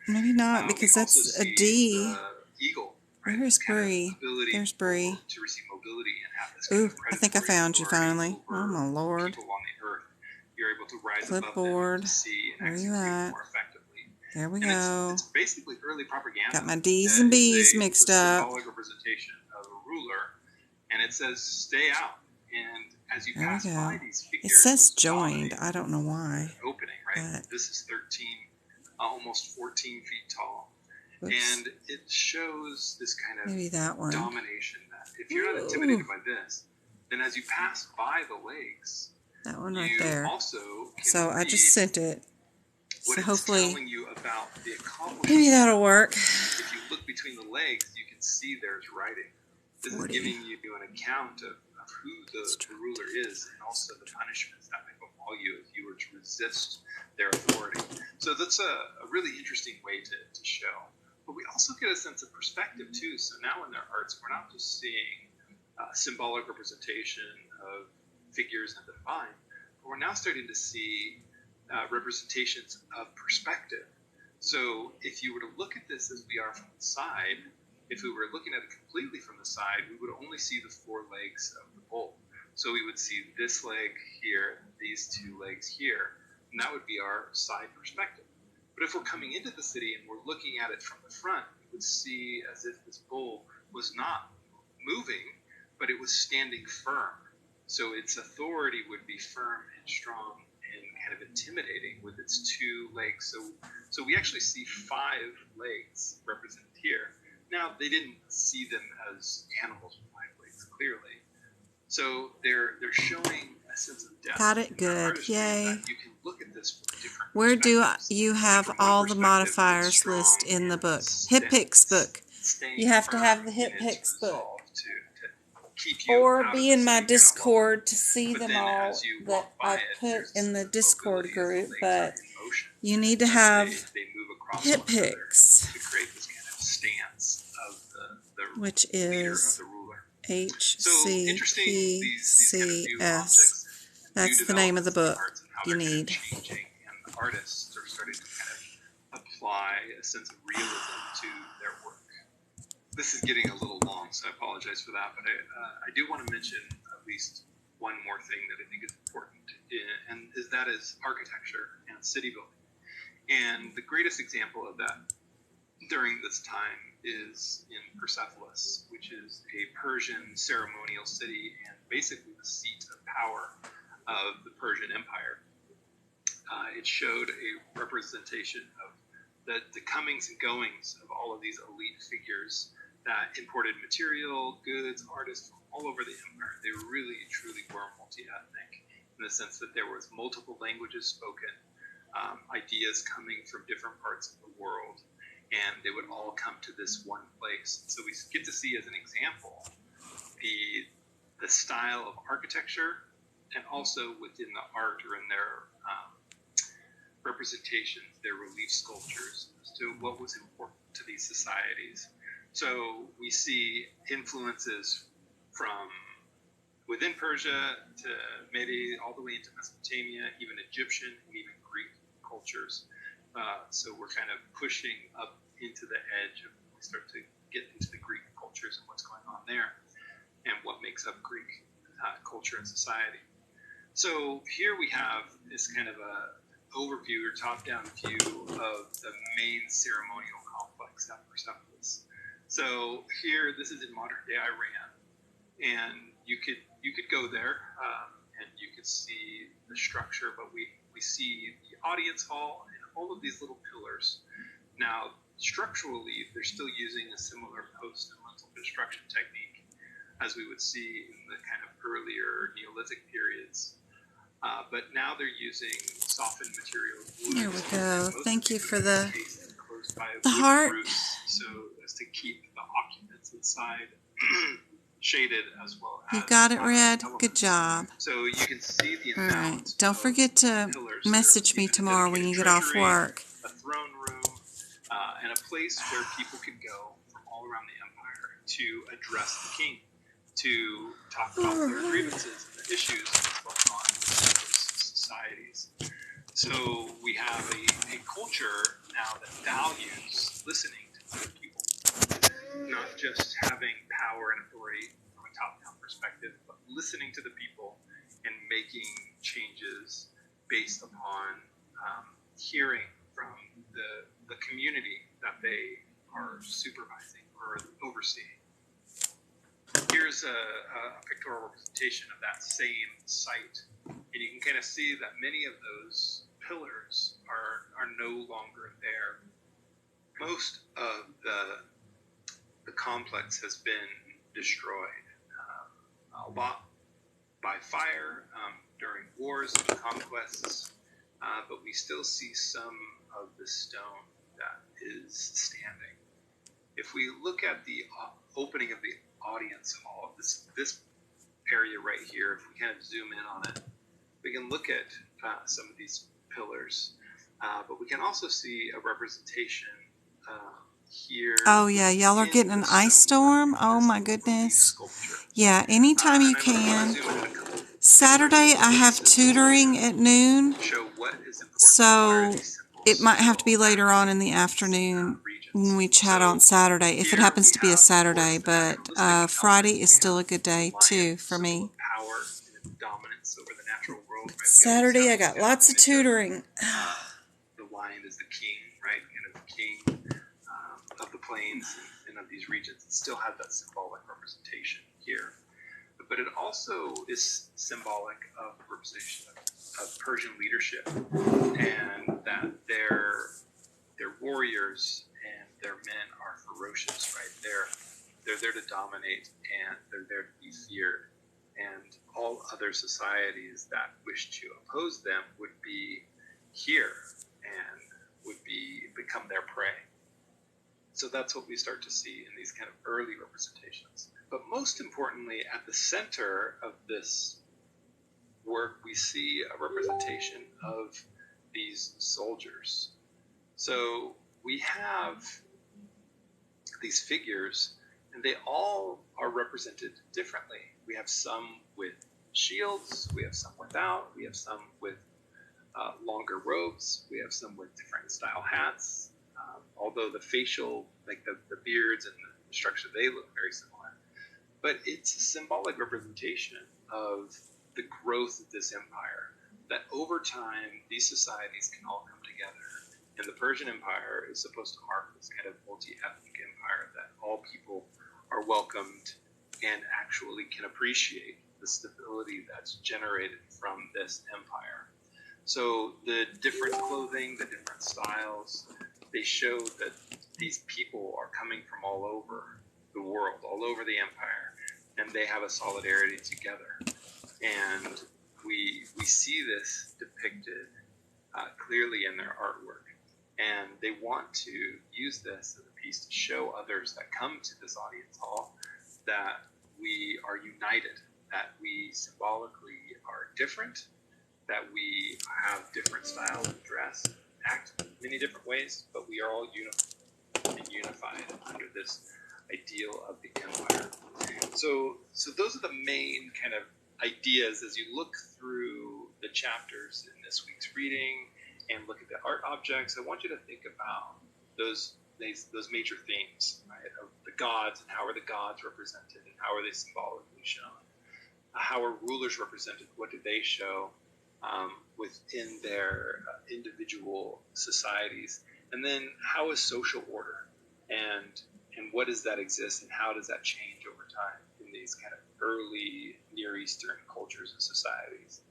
maybe not, because that's a D. Where is Bree? There's Bree. Ooh, I think I found you finally. Oh my lord. Clipboard. Where are you at? There we go. It's basically early propaganda. Got my D's and B's mixed up. Symbolic representation of a ruler, and it says "stay out." And as you pass by these figures, it says joined. I don't know why. Opening, right? This is 13, almost 14 feet tall. Oops. And it shows this kind of domination that if you're not intimidated by this, then as you pass by the legs, that one right there. So I just sent it. So hopefully, maybe that'll work. If you look between the legs, you can see there's writing. This is giving you an account of who the ruler is, and also the punishments that might befall you if you were to resist their authority. So that's a really interesting way to show. But we also get a sense of perspective too. So now in their arts, we're not just seeing symbolic representation of figures and the divine, but we're now starting to see representations of perspective. So if you were to look at this as we are from the side, if we were looking at it completely from the side, we would only see the four legs of the bull. So we would see this leg here, these two legs here, and that would be our side perspective. But if we're coming into the city and we're looking at it from the front, we would see as if this bull was not moving, but it was standing firm. So its authority would be firm and strong and kind of intimidating with its two legs. So we actually see 5 legs represented here. Now, they didn't see them as animals with 5 legs, clearly. So they're showing a sense of depth. Got it good. Yay. You can look at this from different Where do you have all the modifiers list in the book? HipPix book. You have to have the HipPix book. Or be in my Discord to see them all that I put in the Discord group. But you need to have HipPix, which is HCPCS. That's the name of the book you need. And artists are starting to kind of apply a sense of realism to their work. This is getting a little long, so I apologize for that. But I do want to mention at least one more thing that I think is important, and that is architecture and city building. And the greatest example of that during this time is in Persepolis, which is a Persian ceremonial city and basically the seat of power of the Persian Empire. It showed a representation of the comings and goings of all of these elite figures that imported material, goods, artists from all over the empire. They really, truly were multi-ethnic in the sense that there was multiple languages spoken, ideas coming from different parts of the world. and they would all come to this one place. So we get to see, as an example, the style of architecture, and also within the art or in their representations, their relief sculptures, as to what was important to these societies. So we see influences from within Persia to maybe all the way into Mesopotamia, even Egyptian and even Greek cultures. So we're kind of pushing up into the edge of, we start to get into the Greek cultures and what's going on there, and what makes up Greek culture and society. So here we have this kind of a overview or top-down view of the main ceremonial complex at Persepolis. So here, this is in modern-day Iran, and you could go there and you could see the structure, but we see the audience hall and all of these little pillars. Now, structurally, they're still using a similar post and lintel construction technique as we would see in the kind of earlier Neolithic periods. But now they're using softened materials. There we go. Thank you for the heart. So as to keep the occupants inside shaded as well as. You got it, Red. Good job. So you can see the amount. All right. Don't forget to message me tomorrow when you get off work. A throne room and a place where people could go from all around the empire to address the king, to talk about their grievances and the issues that's going on in those societies. So we have a culture now that values listening to other people, not just having power and authority from a top-down perspective, but listening to the people and making changes based upon hearing from the community that they are supervising or overseeing. Here's a pictorial representation of that same site, and you can kind of see that many of those pillars are no longer there. Most of the complex has been destroyed, a lot by fire during wars and conquests, but we still see some of the stone that is standing. If we look at the opening of the audience hall, this area right here, if we kind of zoom in on it, we can look at some of these pillars, but we can also see a representation here. Oh yeah, y'all are getting an ice storm. Oh my goodness. Yeah, anytime you can. Saturday I have tutoring at noon, so it might have to be later on in the afternoon when we chat on Saturday, if it happens to be a Saturday, but Friday is still a good day too for me. Saturday I got lots of tutoring. The lion is the king, right? Kind of the king of the plains and of these regions. It still has that symbolic representation here. But it also is symbolic of the representation of Persian leadership, and that their warriors and their men are ferocious, right? They're there to dominate, and they're there to be feared. And all other societies that wish to oppose them would be here and would become their prey. So that's what we start to see in these kind of early representations. But most importantly, at the center of this work, we see a representation of these soldiers. So we have these figures, and they all are represented differently. We have some with shields, we have some without, we have some with longer robes, we have some with different style hats, although the facial, like the beards and the structure, they look very similar. But it's a symbolic representation of the growth of this empire, that over time, these societies can all come together. And the Persian Empire is supposed to mark this kind of multi-ethnic empire, that all people are welcomed and actually can appreciate the stability that's generated from this empire. So the different clothing, the different styles, they show that these people are coming from all over the world, all over the empire, and they have a solidarity together. And we see this depicted clearly in their artwork. And they want to use this as a piece to show others that come to this audience hall that we are united, that we symbolically are different, that we have different styles of dress, act many different ways, but we are all unified under this ideal of the empire. So those are the main kind of ideas as you look through the chapters in this week's reading and look at the art objects. I want you to think about those major themes, right? Of the gods, and how are the gods represented, and how are they symbolically shown? How are rulers represented? What do they show within their individual societies? And then how is social order, and what does that exist, and how does that change over time in these kind of early Near Eastern cultures and societies?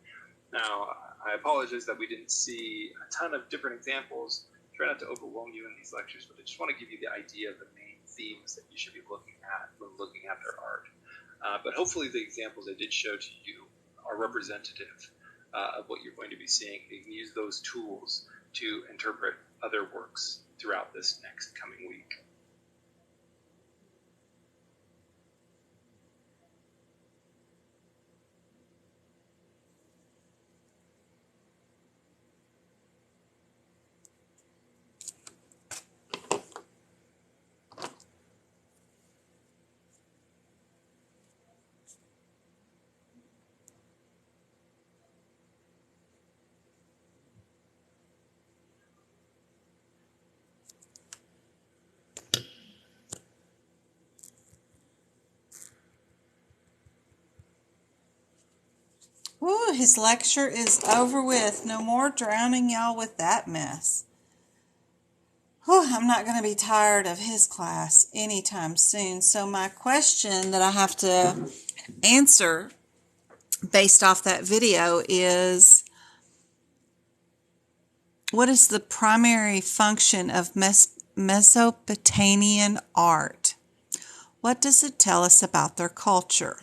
Now, I apologize that we didn't see a ton of different examples. Try not to overwhelm you in these lectures, but I just want to give you the idea of the main themes that you should be looking at when looking at their art. But hopefully the examples I did show to you are representative of what you're going to be seeing. You can use those tools to interpret other works throughout this next coming week. Woo, his lecture is over with. No more drowning y'all with that mess. Whew, I'm not going to be tired of his class anytime soon. So my question that I have to answer based off that video is, what is the primary function of Mesopotamian art? What does it tell us about their culture?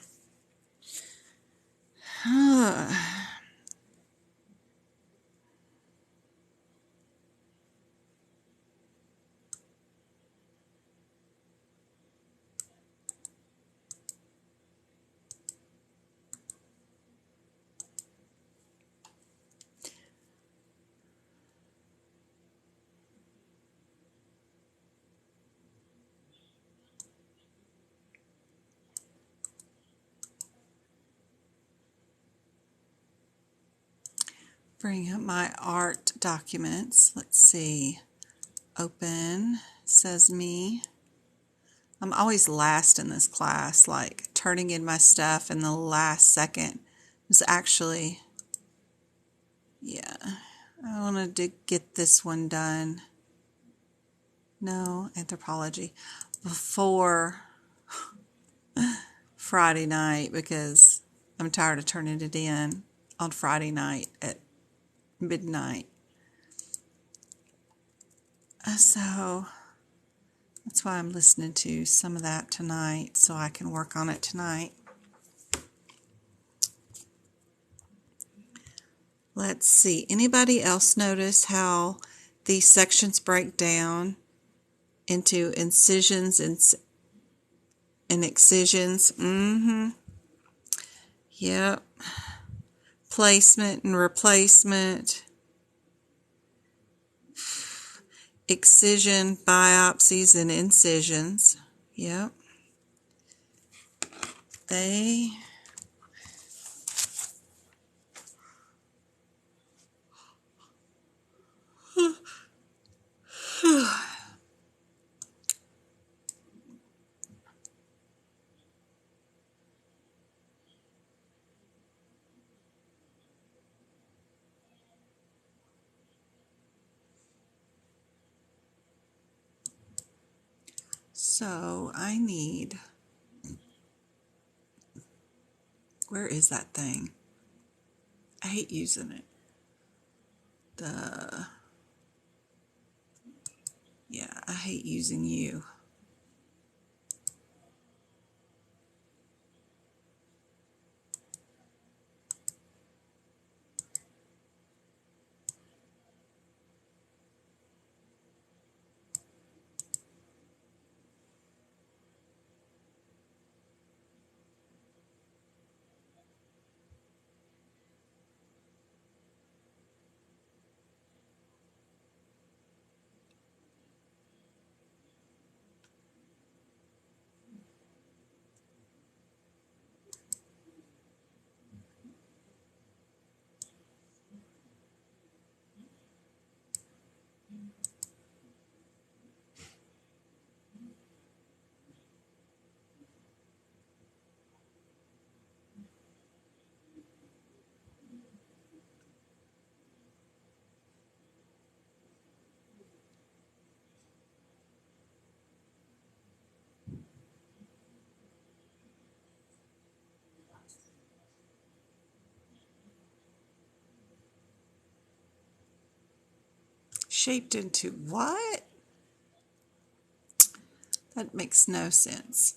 Bring up my art documents. Let's see. Open. Says me. I'm always last in this class, like turning in my stuff in the last second. It was actually, yeah, I wanted to get this one done. No, anthropology. Before Friday night, because I'm tired of turning it in on Friday night at midnight. So that's why I'm listening to some of that tonight, so I can work on it tonight. Let's see. Anybody else notice how these sections break down into incisions and excisions? Yep. Placement and replacement. Excision, biopsies, and incisions. Yep. They... So I need, where is that thing? I hate using it. I hate using you. Shaped into what? That makes no sense.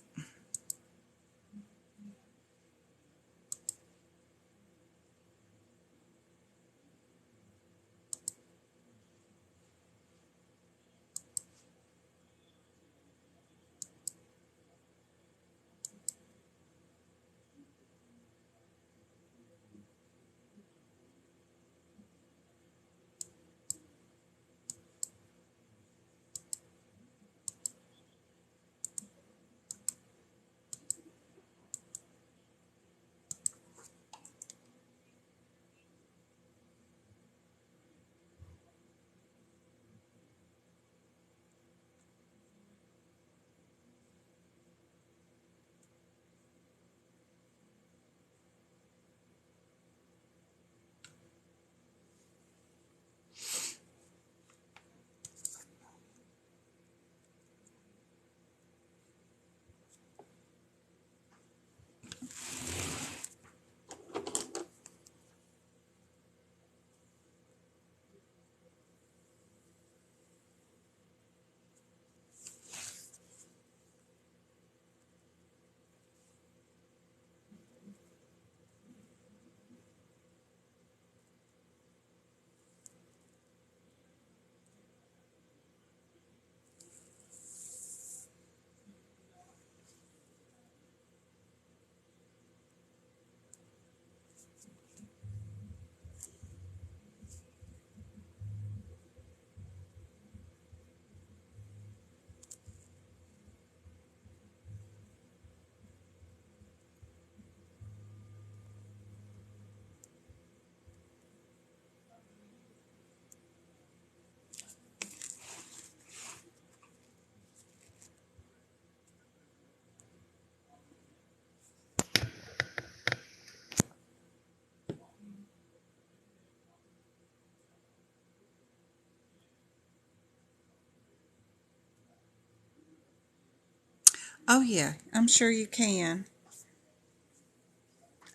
Oh yeah, I'm sure you can.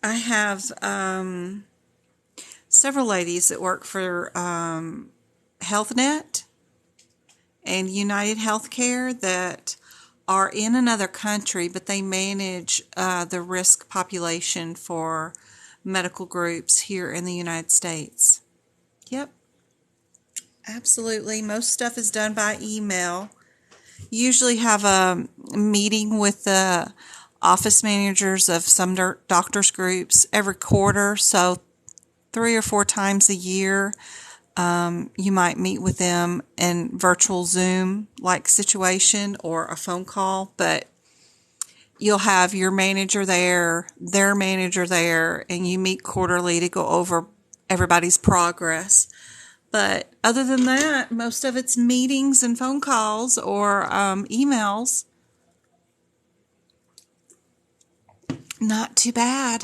I have several ladies that work for HealthNet and United Healthcare that are in another country, but they manage the risk population for medical groups here in the United States. Yep, absolutely. Most stuff is done by email. Usually have a meeting with the office managers of some doctors groups every quarter, so 3 or 4 times a year. You might meet with them in virtual Zoom like situation or a phone call, but you'll have your manager there, their manager there, and you meet quarterly to go over everybody's progress. But other than that, most of it's meetings and phone calls or emails. Not too bad.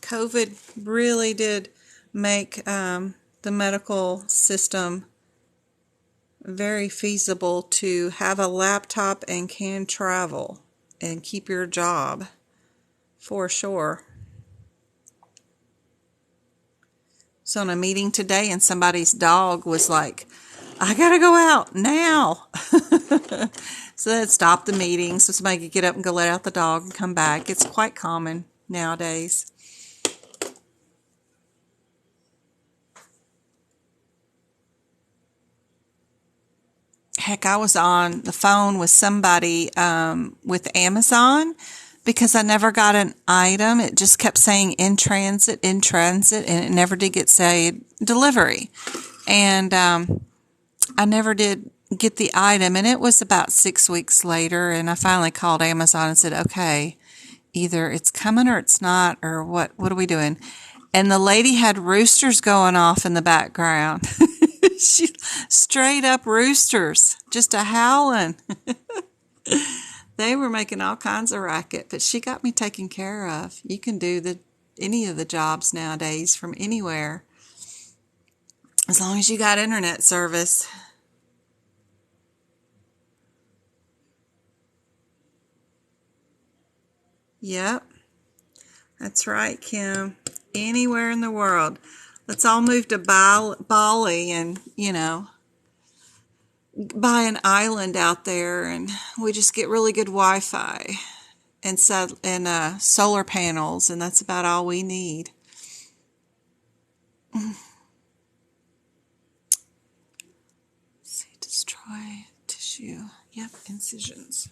COVID really did make the medical system very feasible to have a laptop and can travel and keep your job for sure. So in a meeting today and somebody's dog was like, I gotta go out now. So that stopped the meeting so somebody could get up and go let out the dog and come back. It's quite common nowadays. Heck, I was on the phone with somebody with Amazon because I never got an item. It just kept saying in transit, and it never did get say delivery. And I never did get the item, and it was about 6 weeks later, and I finally called Amazon and said, okay, either it's coming or it's not, or what are we doing? And the lady had roosters going off in the background. She straight up roosters, just a howling. They were making all kinds of racket, but she got me taken care of. You can do any of the jobs nowadays from anywhere, as long as you got internet service. Yep. That's right, Kim. Anywhere in the world. Let's all move to Bali and, buy an island out there, and we just get really good Wi-Fi and solar panels, and that's about all we need. See, destroy tissue. Yep, incisions.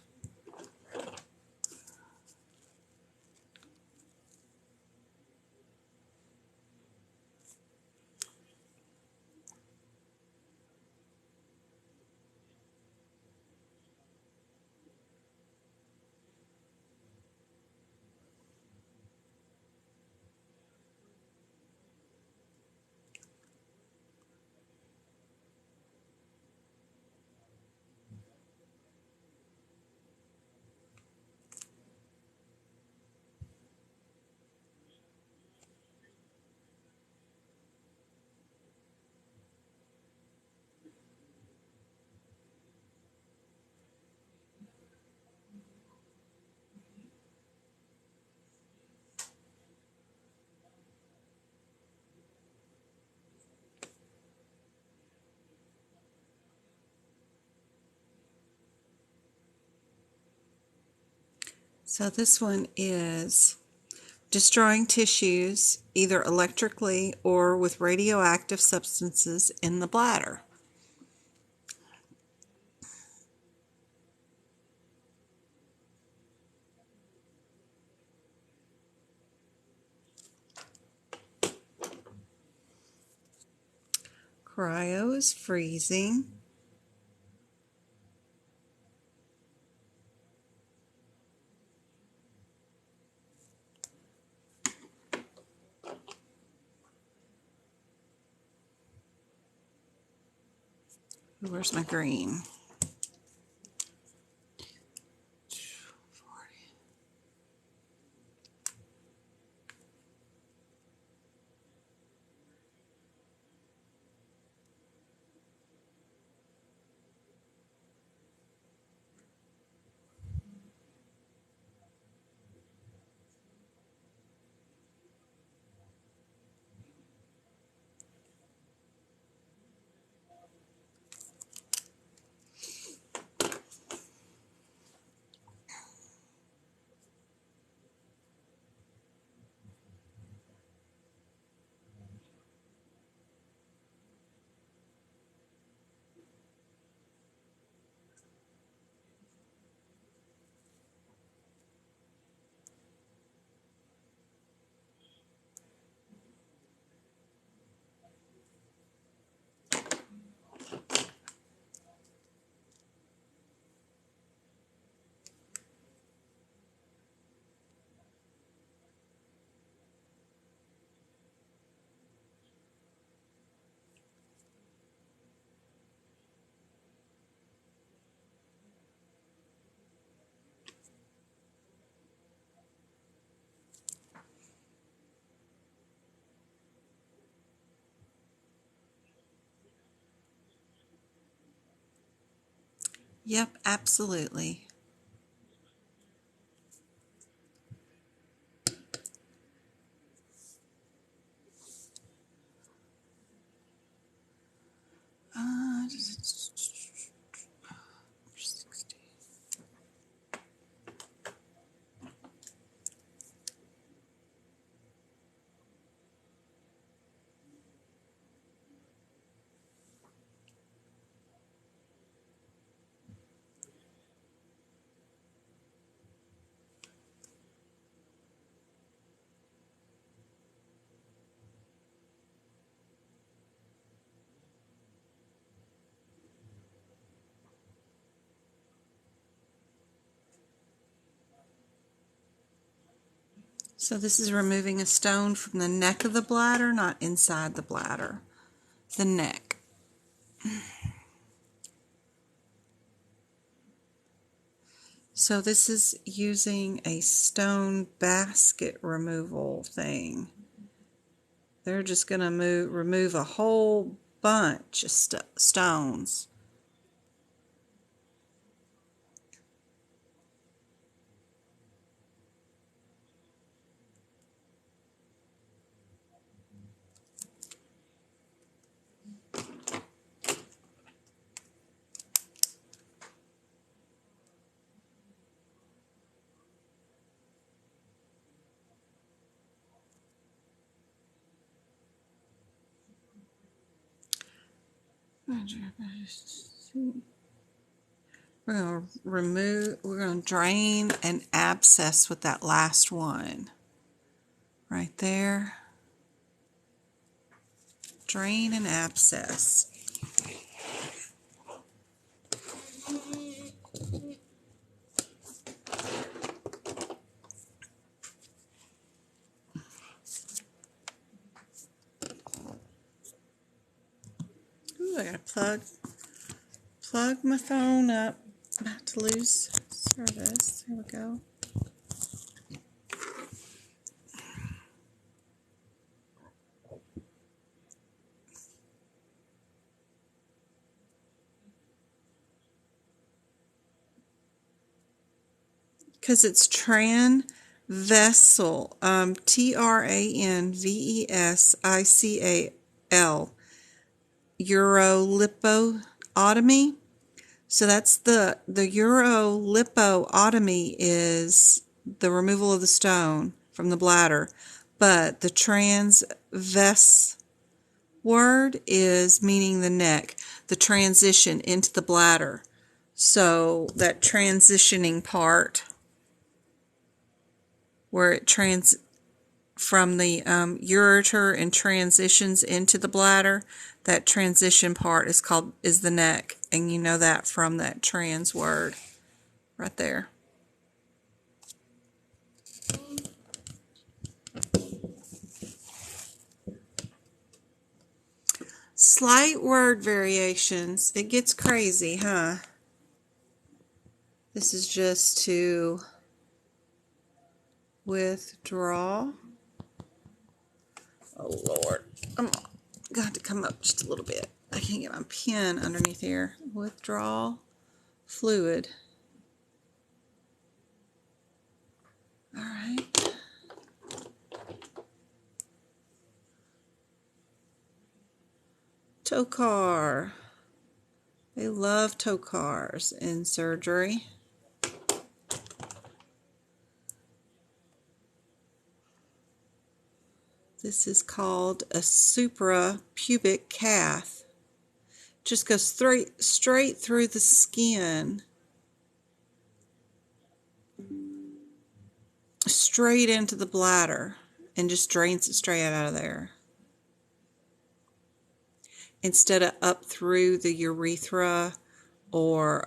So this one is destroying tissues either electrically or with radioactive substances in the bladder. Cryo is freezing. Where's my green? Yep, absolutely. Uh, So this is removing a stone from the neck of the bladder, not inside the bladder. The neck. So this is using a stone basket removal thing. They're just going to remove a whole bunch of stones. we're going to drain an abscess with that last one. Right there. Drain an abscess. Ooh, I gotta plug my phone up. About to lose service. There we go. Because it's transvessel, TRANVESICAL, urolipotomy. So that's the urolipotomy is the removal of the stone from the bladder, but the transvess word is meaning the neck, the transition into the bladder. So that transitioning part where it from the ureter and transitions into the bladder, that transition part is the neck, and you know that from that trans word right there. Slight word variations. It gets crazy, huh? This is just to withdraw. Oh, Lord. I'm got to come up just a little bit. I can't get my pen underneath here. Withdraw fluid. All right. Tokar. They love tokars in surgery. This is called a suprapubic cath. Just goes straight through the skin, straight into the bladder, and just drains it straight out of there. Instead of up through the urethra or,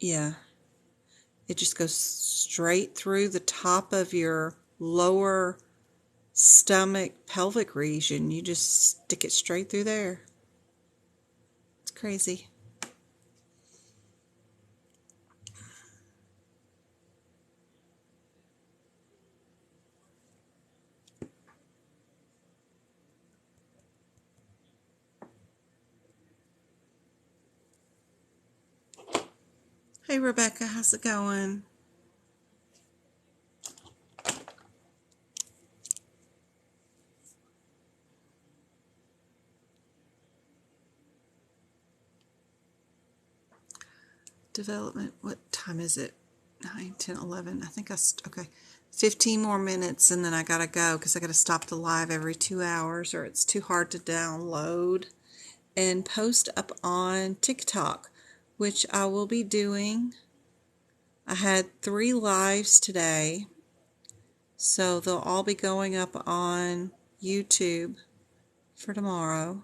it just goes straight through the top of your lower stomach pelvic region. You just stick it straight through there. It's crazy. Hey Rebecca, how's it going? Development, what time is it? 9, 10, 11. I think okay. 15 more minutes and then I gotta go because I gotta stop the live every 2 hours or it's too hard to download and post up on TikTok, which I will be doing. I had 3 lives today, so they'll all be going up on YouTube for tomorrow.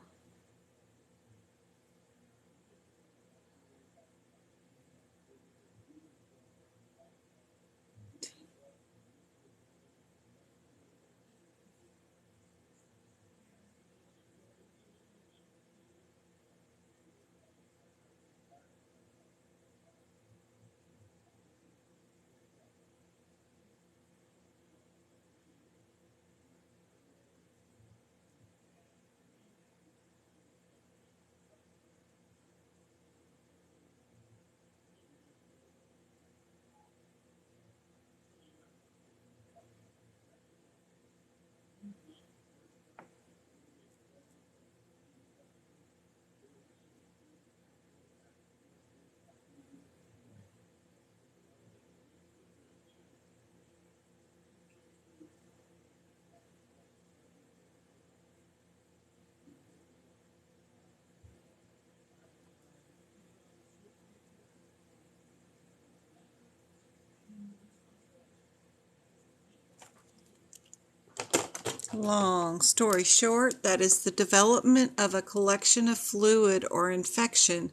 Long story short, that is the development of a collection of fluid or infection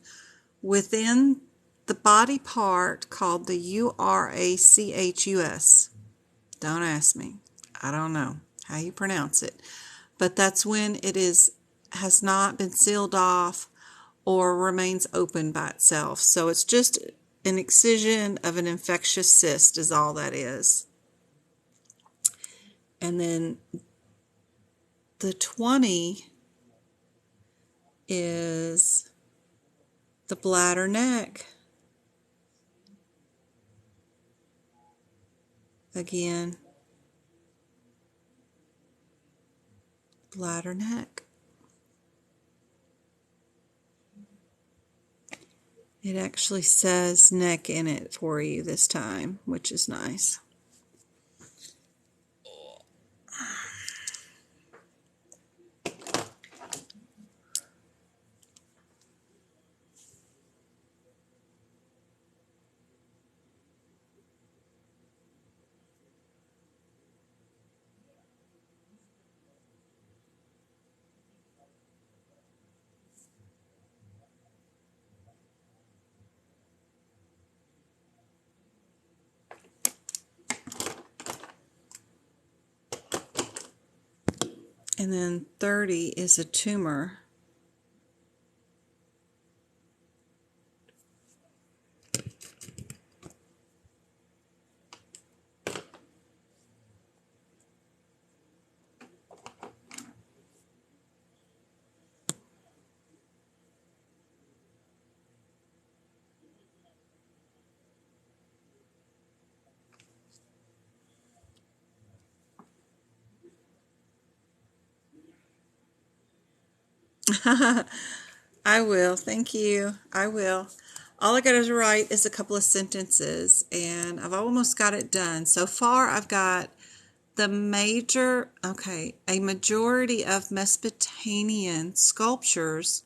within the body part called the urachus. Don't ask me. I don't know how you pronounce it. But that's when it has not been sealed off or remains open by itself. So it's just an excision of an infectious cyst is all that is. And then the 20 is the bladder neck. Again, bladder neck. It actually says neck in it for you this time, which is nice. And then 30 is a tumor. I will. Thank you. I will. All I got to write is a couple of sentences, and I've almost got it done. So far, I've got a majority of Mesopotamian sculptures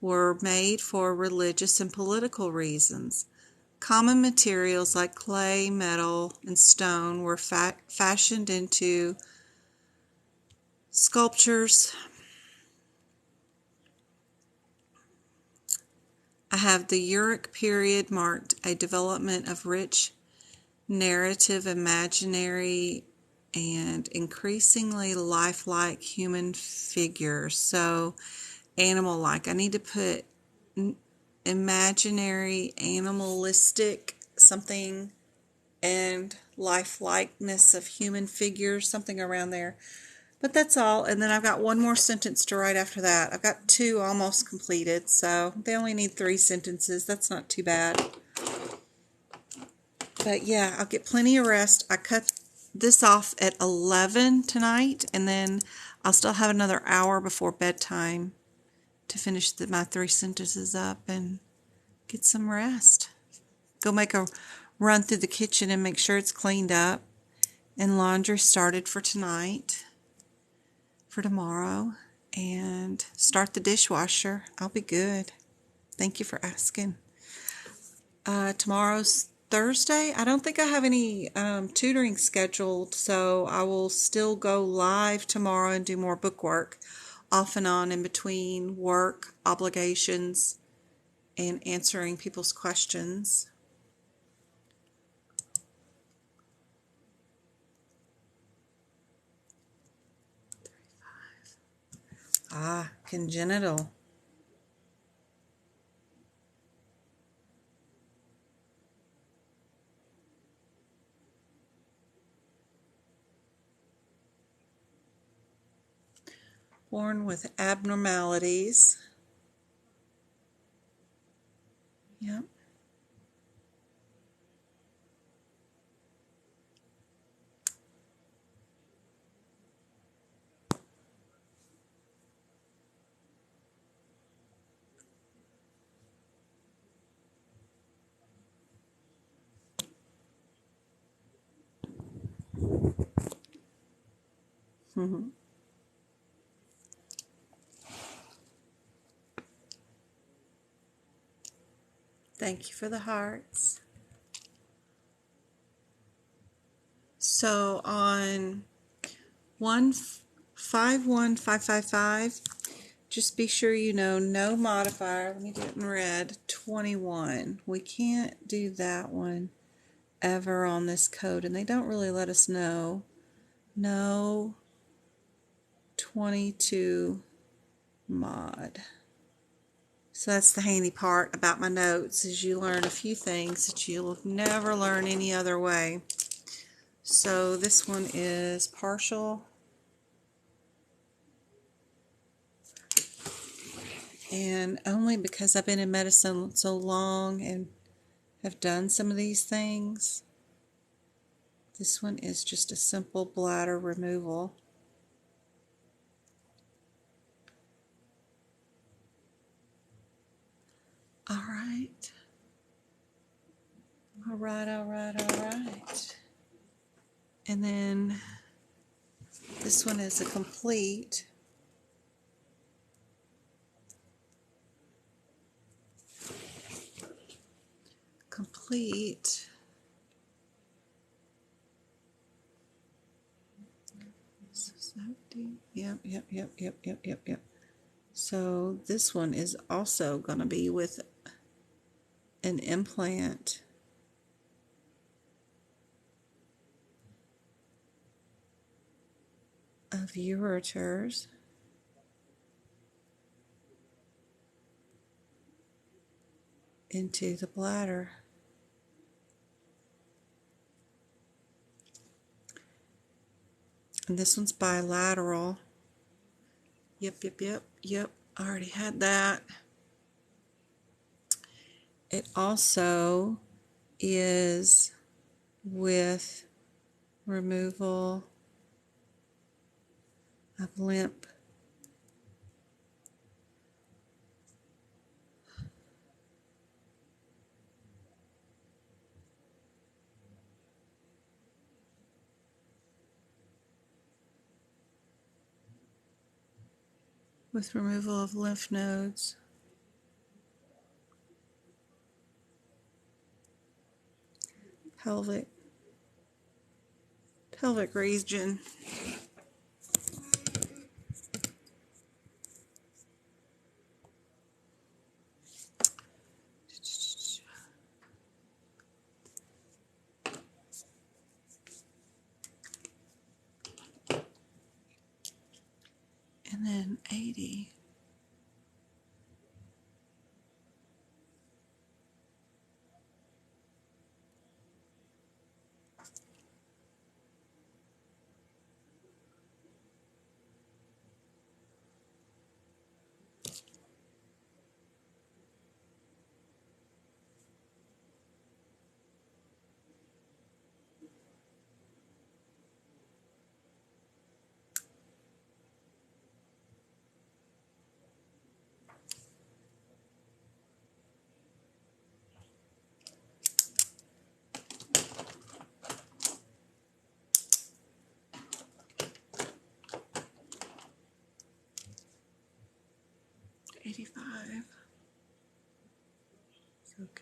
were made for religious and political reasons. Common materials like clay, metal, and stone were fashioned into sculptures. I have the Uric period marked a development of rich narrative, imaginary, and increasingly lifelike human figures. So animal-like. I need to put imaginary, animalistic, something, and lifelikeness of human figures, something around there. But that's all. And then I've got one more sentence to write after that. I've got 2 almost completed, so they only need 3 sentences. That's not too bad. But yeah, I'll get plenty of rest. I cut this off at 11 tonight, and then I'll still have another hour before bedtime to finish my 3 sentences up and get some rest. Go make a run through the kitchen and make sure it's cleaned up. And laundry started for tonight, for tomorrow, and start the dishwasher. I'll be good. Thank you for asking. Tomorrow's Thursday. I don't think I have any tutoring scheduled, so I will still go live tomorrow and do more book work off and on in between work obligations and answering people's questions. Congenital. Born with abnormalities. Yep. Mm-hmm. Thank you for the hearts. So on 51555. Just be sure you know no modifier. Let me do it in red. 21. We can't do that one ever on this code, and they don't really let us know. No 22 mod. So that's the handy part about my notes, is you learn a few things that you'll never learn any other way. So this one is partial. And only because I've been in medicine so long and have done some of these things. This one is just a simple bladder removal. All right. All right, all right, all right. And then this one is a complete. Yep. So this one is also going to be with an implant of ureters. Into the bladder. And this one's bilateral. Yep. I already had that. It also is with removal of lymph. With removal of lymph nodes. Pelvic region. And then 80.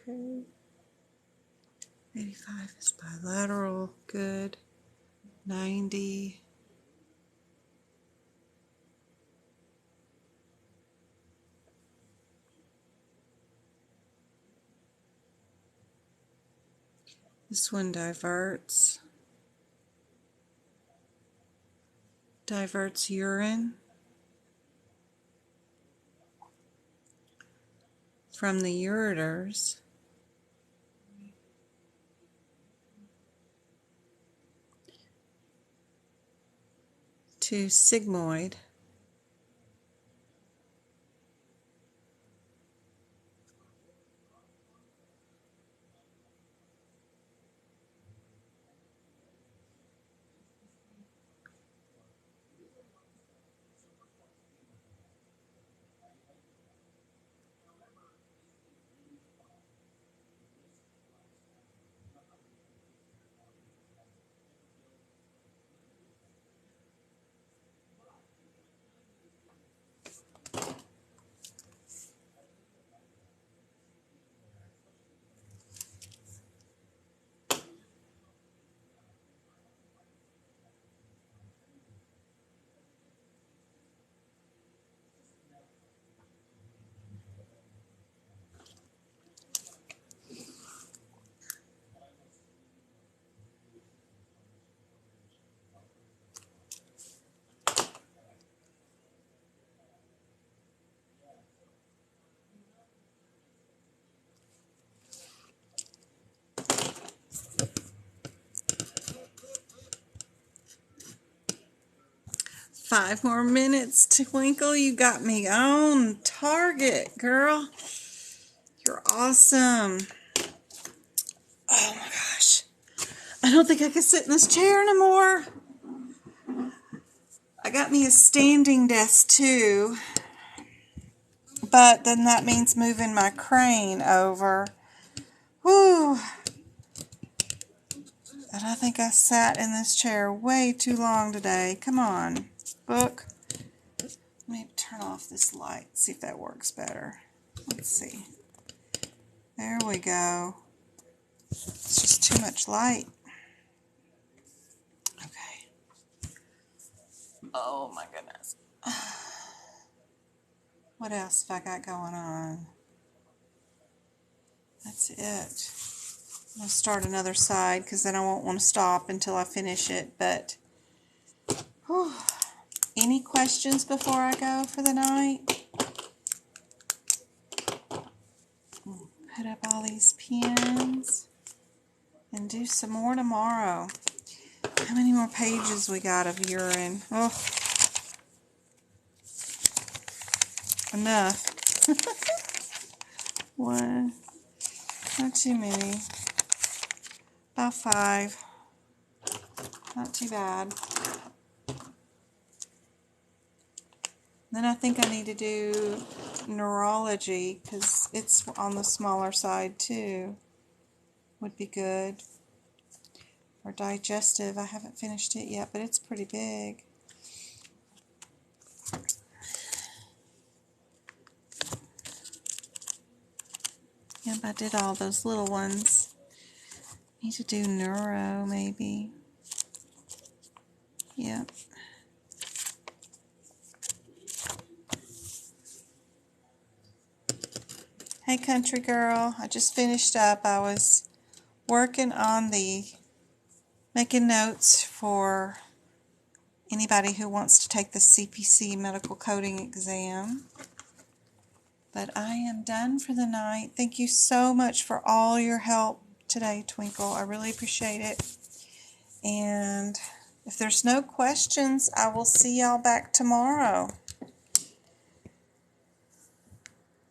Okay. 85 is bilateral. Good. 90. This one diverts urine from the ureters to sigmoid. 5 more minutes, Twinkle. You got me on target, girl. You're awesome. Oh my gosh. I don't think I can sit in this chair anymore. I got me a standing desk too. But then that means moving my crane over. Whew. And I think I sat in this chair way too long today. Come on, book. Let me turn off this light, see if that works better. Let's see. There we go. It's just too much light. Okay. Oh my goodness. What else have I got going on? That's it. I'm going to start another side because then I won't want to stop until I finish it. But whew. Any questions before I go for the night? Put up all these pins and do some more tomorrow. How many more pages we got of urine? Oh, enough. One, not too many. About 5. Not too bad. Then I think I need to do neurology because it's on the smaller side too. Would be good. Or digestive. I haven't finished it yet, but it's pretty big. Yep, I did all those little ones. Need to do neuro maybe. Yep. Hey country girl, I just finished up. I was working on making notes for anybody who wants to take the CPC medical coding exam. But I am done for the night. Thank you so much for all your help today, Twinkle. I really appreciate it. And if there's no questions, I will see y'all back tomorrow.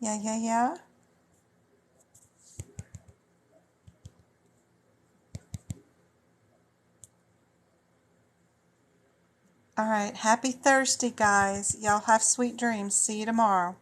Yeah. All right. Happy Thursday, guys. Y'all have sweet dreams. See you tomorrow.